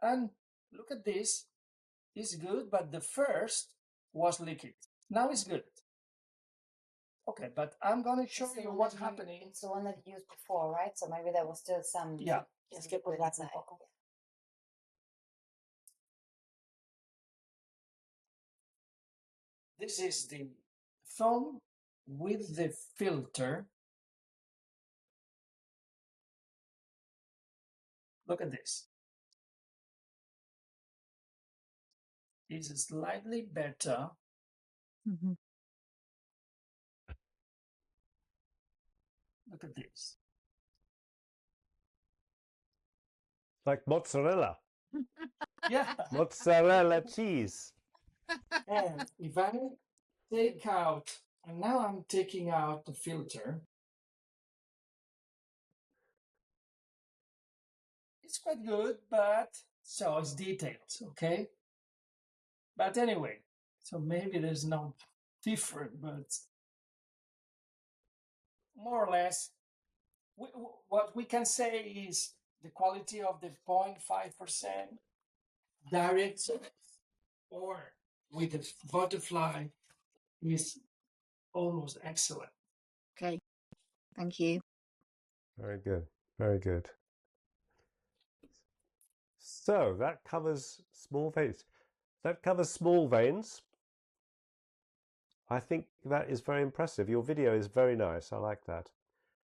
and look at this. It's good, but the first was liquid. Now it's good. Okay, but I'm going to show you what's happening. It's the one that you used before, right? So maybe there was still some. Yeah. Just get put it outside. This is the foam with the filter. Look at this. It's slightly better. Look at this. Like mozzarella. Yeah. Mozzarella cheese. And if I take out, and now I'm taking out the filter, it's quite good, but so it's details, okay? But anyway, so maybe there's no different, but more or less, what we can say is the quality of the 0.5% direct or with the butterfly is almost excellent. Okay, thank you. Very good. Very good. So that covers small veins. That covers small veins. I think that is very impressive. Your video is very nice. I like that.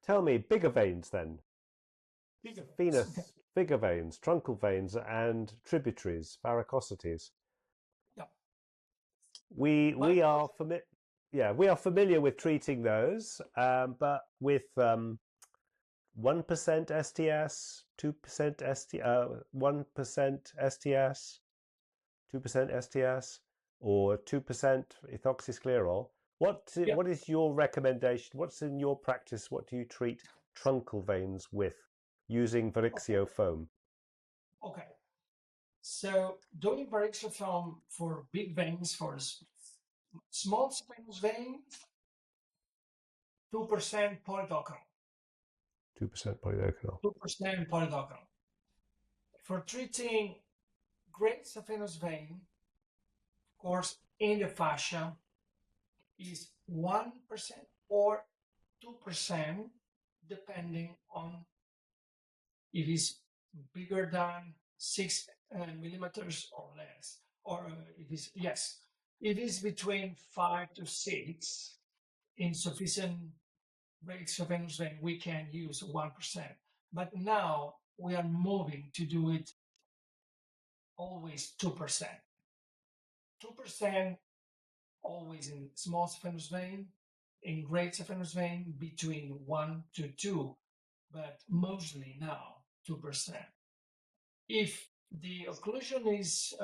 Tell me, bigger veins then. Venous, bigger veins, truncal veins, and tributaries, varicosities. Yeah. We are familiar with treating those, but with 1% STS, 2% STS, 1% STS, 2% STS, or 2% ethoxysclerol. What is your recommendation? What's in your practice? What do you treat truncal veins with using Varicose foam? Okay. So doing Varicose foam for big veins, for small Saphenous vein, 2% polydocanol. 2% polydocanol. 2% polydocanol. For treating great Saphenous vein, of course, in the fascia, is 1% or 2%, depending on if it's bigger than 6 millimeters or less, or if it is between 5 to 6 in sufficient rates of venous vein, we can use 1%. But now we are moving to do it always 2%. 2% always in small saphenous vein, in great saphenous vein between 1 to 2, but mostly now 2%. If the occlusion is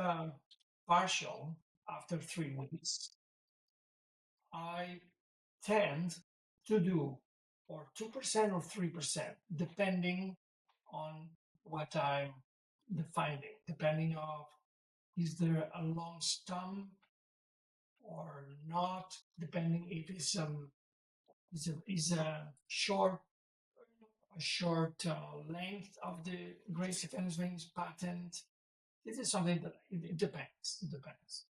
partial after 3 weeks, I tend to do or 2% or 3%, depending on what I'm finding, depending on is there a long stem or not, depending if it's a short length of the great saphenous veins patent. This is something that it depends. It depends.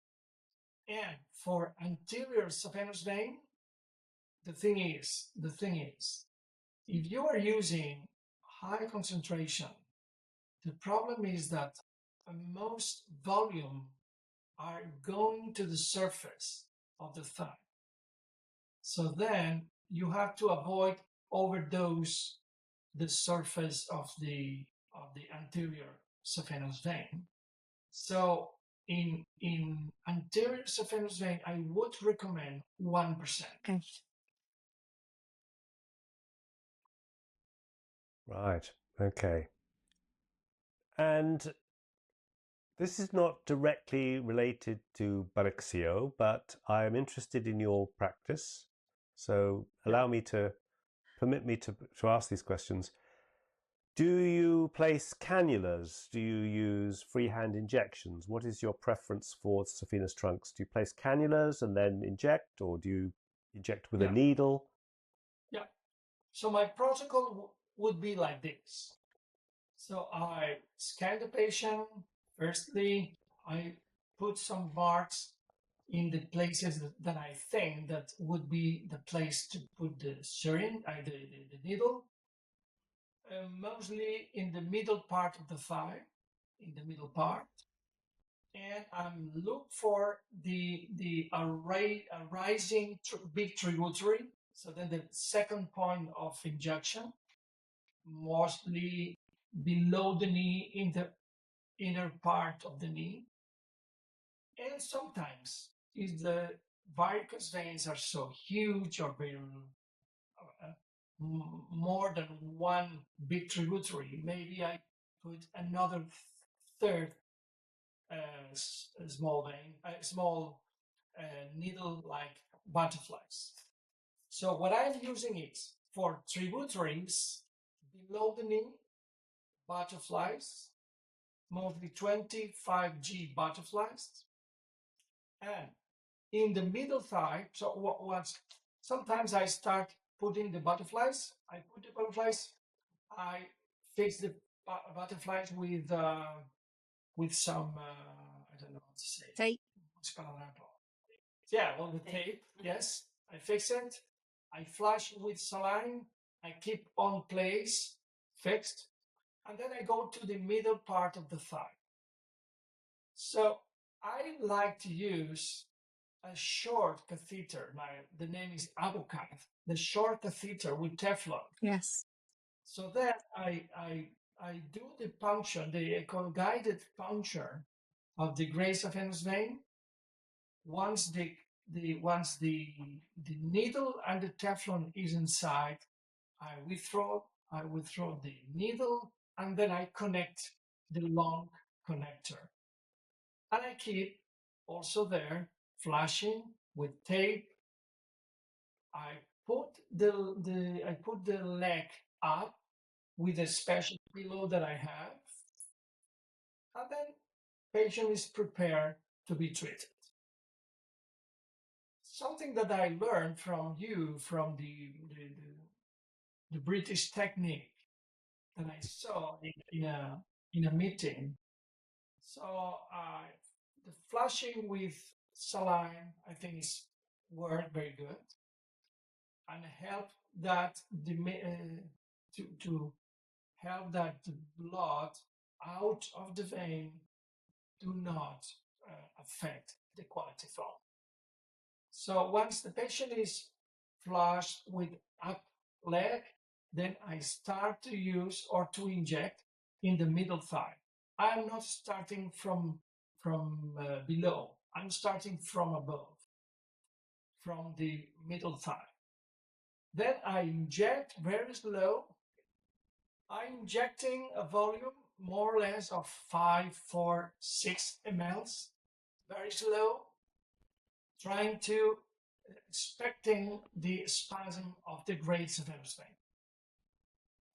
And for anterior saphenous vein, the thing is, if you are using high concentration, the problem is that most volume are going to the surface of the thigh. So then you have to avoid overdose the surface of the anterior saphenous vein. So in anterior saphenous vein, I would recommend 1%. Okay. Right. Okay. And this is not directly related to Varicose, but I am interested in your practice. So permit me to ask these questions. Do you place cannulas? Do you use freehand injections? What is your preference for Saphenous trunks? Do you place cannulas and then inject, or do you inject with a needle? Yeah. So my protocol would be like this. So I scan the patient. Firstly, I put some marks in the places that I think that would be the place to put the syringe, the needle. Mostly in the middle part of the thigh, in the middle part, and I'm look for the rising big tributary. So then the second point of injection, mostly below the knee, in the inner part of the knee, and sometimes if the varicose veins are so huge or very more than one big tributary, maybe I put another third small vein, small needle like butterflies. So what I'm using is for tributaries below the knee, butterflies, mostly 25G butterflies, and in the middle thigh. So what sometimes I start putting the butterflies. I put the butterflies. I fix the butterflies with some I don't know what to say. Tape. Yeah, on the tape, yes. I fix it. I flush with saline. I keep on place, fixed. And then I go to the middle part of the thigh. So I like to use a short catheter. The name is Avocath, the short catheter with Teflon. Yes. So then I do the puncture, the echo-guided puncture of the gray saphenous vein. Once the needle and the Teflon is inside, I withdraw the needle, and then I connect the long connector. And I keep also there flashing with tape. I put the leg up with a special pillow that I have, and then patient is prepared to be treated. Something that I learned from you, from the British technique that I saw in a meeting. So the flushing with saline, I think, is worked very good and help that to help that the blood out of the vein do not affect the quality flow. So once the patient is flushed with up leg, then I start to use or to inject in the middle thigh. I'm not starting from below. I'm starting from above, from the middle thigh. Then I inject very slow. I'm injecting a volume more or less of 5, 4, 6 mLs, very slow, trying to expecting the spasm of the great saphenous vein.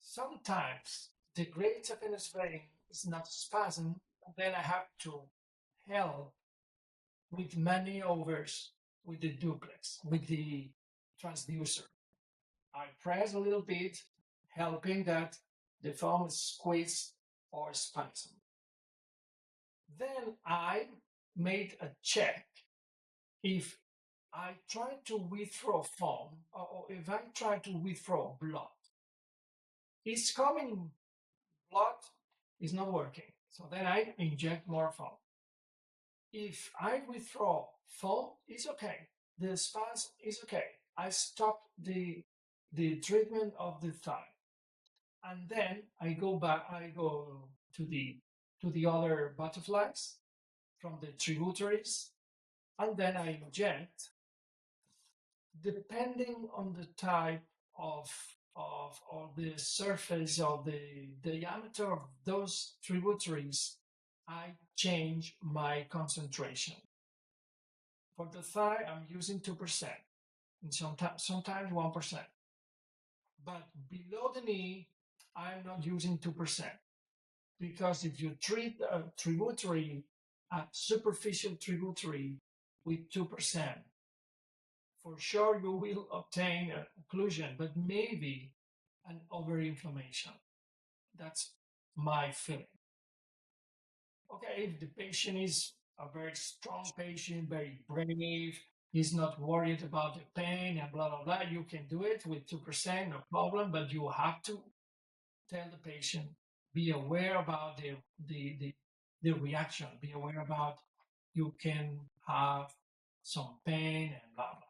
Sometimes the great saphenous vein is not spasm, then I have to help with maneuvers with the duplex, with the transducer. I press a little bit, helping that the foam is squeezed or spasm. Then I made a check if I try to withdraw foam, or if I try to withdraw blood, it's coming, blood is not working. So then I inject more foam. If I withdraw foam, it's okay. The spasm is okay. I stop the treatment of the thigh. And then I go to the other butterflies from the tributaries, and then I inject. Depending on the type of the surface of the diameter of those tributaries, I change my concentration. For the thigh, I'm using 2%, and sometimes 1%. But below the knee, I'm not using 2%, because if you treat a tributary, a superficial tributary with 2%, for sure you will obtain an occlusion, but maybe an overinflammation. That's my feeling. Okay, if the patient is a very strong patient, very brave, he's not worried about the pain and blah, blah, blah, you can do it with 2%, no problem, but you have to tell the patient, be aware about the reaction, be aware about you can have some pain and blah, blah.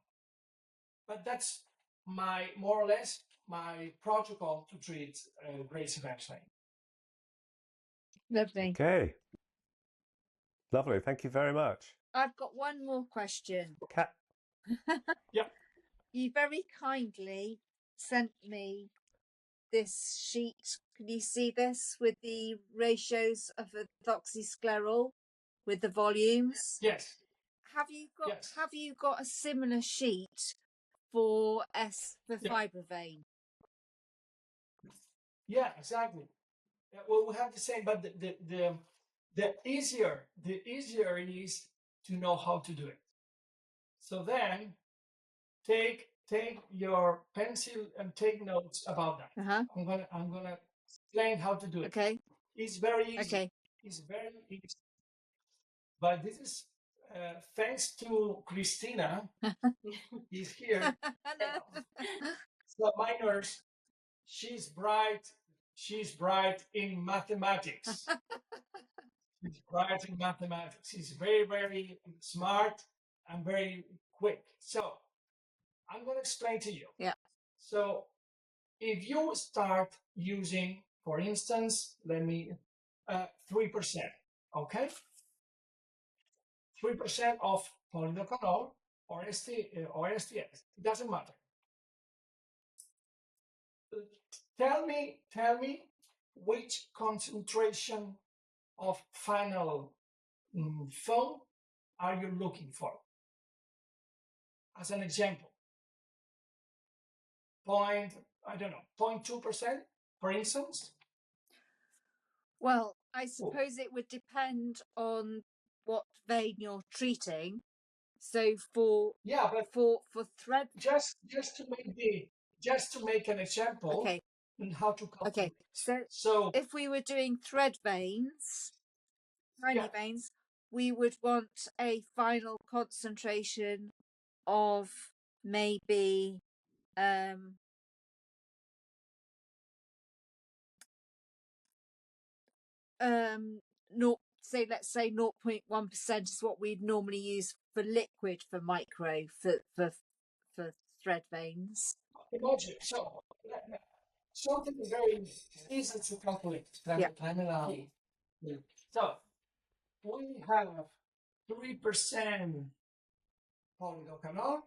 But that's more or less my protocol to treat gray saphenous vein. Lovely. Okay. Lovely. Thank you very much. I've got one more question. Cat. Yeah. You very kindly sent me this sheet. Can you see this with the ratios of ethoxysclerol with the volumes? Yes. Have you got a similar sheet for fibre vein? Yeah, exactly. Yeah, well, we have the same, but the easier it is to know how to do it. So then take your pencil and take notes about that. Uh-huh. I'm gonna explain how to do it. Okay. It's very easy. Okay. It's very easy. But this is thanks to Christina, is here. So my nurse, she's bright. She's bright in mathematics. She's bright in mathematics. She's very, very smart and very quick. So I'm going to explain to you. Yeah. So if you start using, for instance, let me 3%, okay? 3% of polydocanol or STS, it doesn't matter. Tell me which concentration of final foam are you looking for? As an example, I don't know, 0.2%, for instance? Well, I suppose it would depend on what vein you're treating. So for thread, just to make an example, okay, and how to calculate. Okay, So if we were doing thread veins, tiny veins, we would want a final concentration of maybe let's say 0.1% is what we'd normally use for liquid for micro for thread veins. imagine, so something very easy to calculate. Yeah. So we have 3% polydocanol,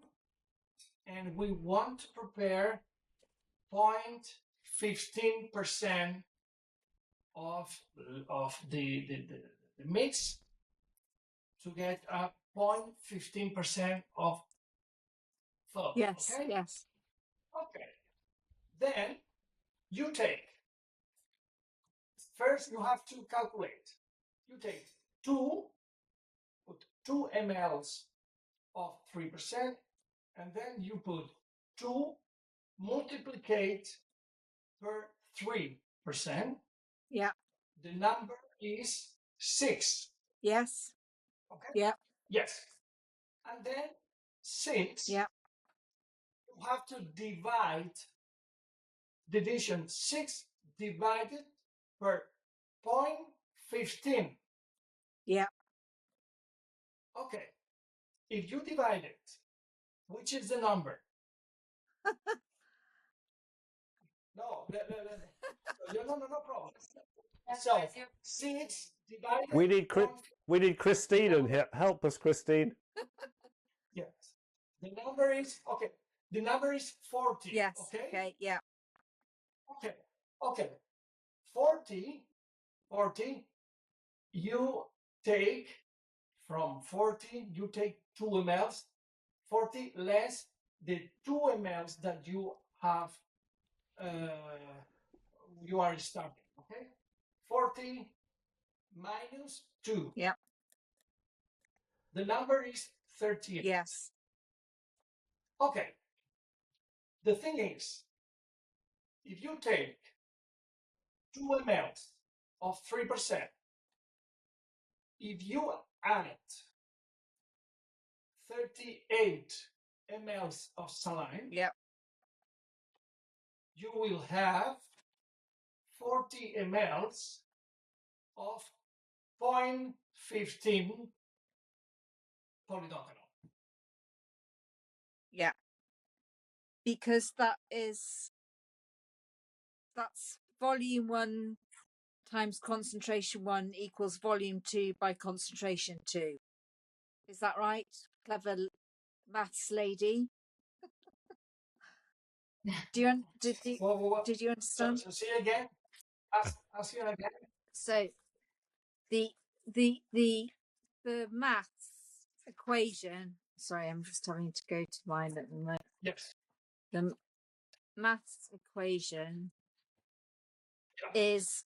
and we want to prepare 0.15% of the mix to get a 0.15% of foam. Yes, okay? yes. Okay. Then you take, first you have to calculate. You take put 2 mLs of 3%, and then you put 2 multiplied per 3%. Yeah. The number is 6. Yes. Okay? Yeah. Yes. And then 6, yeah, you have to divide division 6 divided per 0.15. Yeah. Okay. If you divide it, which is the number? No problem. So 6 divided. We need Christine and help us, Christine. Yes. The number is okay. The number is 40. Yes. Okay. Okay. Yeah. Okay. Okay. 40. You take from 40. You take 2 mLs. 40 less the 2 mLs that you have. You are starting. Okay. 40 minus 2. Yeah. The number is 38. Yes. Okay. The thing is, if you take 2 mLs of 3%, if you add 38 mLs of saline, yeah, you will have 40 mLs of 0.15 polydocanol. Yeah. Because that's volume 1 times concentration 1 equals volume 2 by concentration 2. Is that right? Clever maths lady. Did you understand? So see again. Ask you again. So the maths equation. Sorry, I'm just having to go to mine at the moment. Yes. The maths equation is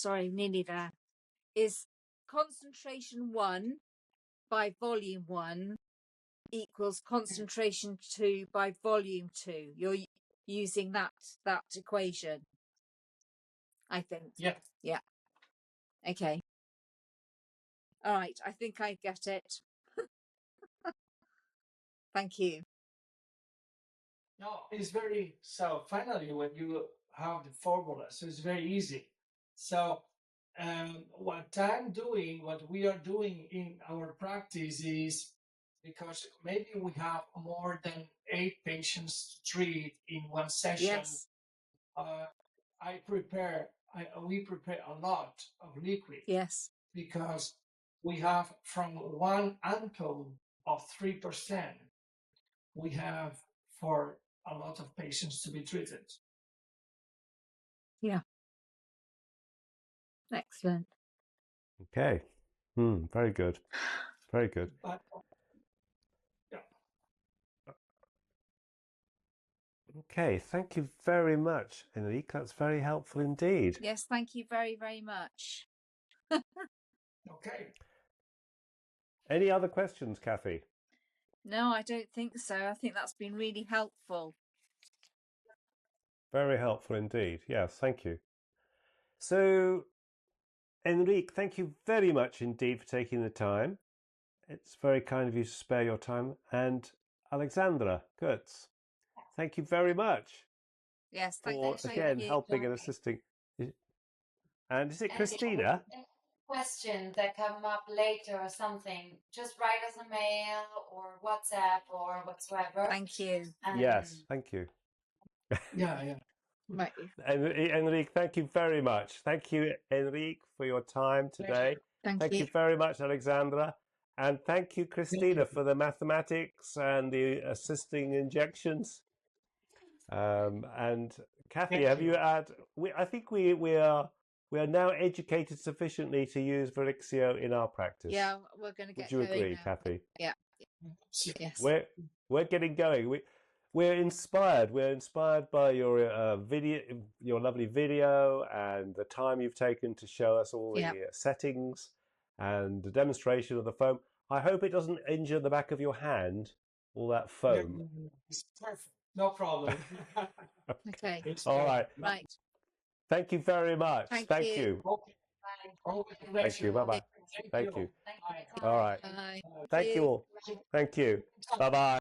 nearly there. Is concentration 1 by volume 1 equals concentration 2 by volume 2. You're using that equation, I think. Yeah. Yeah. Okay. All right, I think I get it. Thank you. No, it's very, so finally when you have the formula, so it's very easy. So what we are doing in our practice is, because maybe we have more than 8 patients to treat in one session. Yes. We prepare a lot of liquid. Yes. Because we have from 1 ampule of 3%, we have for a lot of patients to be treated. Yeah. Excellent. Okay. Very good. Very good. But, yeah. Okay, thank you very much, Enrique. That's very helpful indeed. Yes, thank you very, very much. Okay. Any other questions, Kathy? No, I don't think so. I think that's been really helpful. Very helpful indeed. Yes, thank you. So, Enrique, thank you very much indeed for taking the time. It's very kind of you to spare your time. And Alexandra Kurtz, thank you very much. Yes, for thank again you. helping and assisting. And is it Christina? Questions that come up later or something, just write us a mail or WhatsApp or whatsoever. Thank you. Yes, thank you. Yeah. Right. Enrique, thank you very much. Thank you, Enrique, for your time today. Thank you very much, Alexandra. And thank you, Christina, for the mathematics and the assisting injections. And Kathy, have you had? I think we are now educated sufficiently to use Varicose in our practice. Yeah, we're going to get. Would you going agree, now. Kathy? Yeah. Yes. We're getting going. We're inspired. We're inspired by your video, your lovely video, and the time you've taken to show us all the settings and the demonstration of the foam. I hope it doesn't injure the back of your hand, all that foam. Yeah, it's perfect. No problem. Okay. All right. Right. Thank you very much. Thank you. Okay. Thank you. Bye-bye. Thank you. Bye. All right. Bye. Thank you all. Thank you. Bye-bye.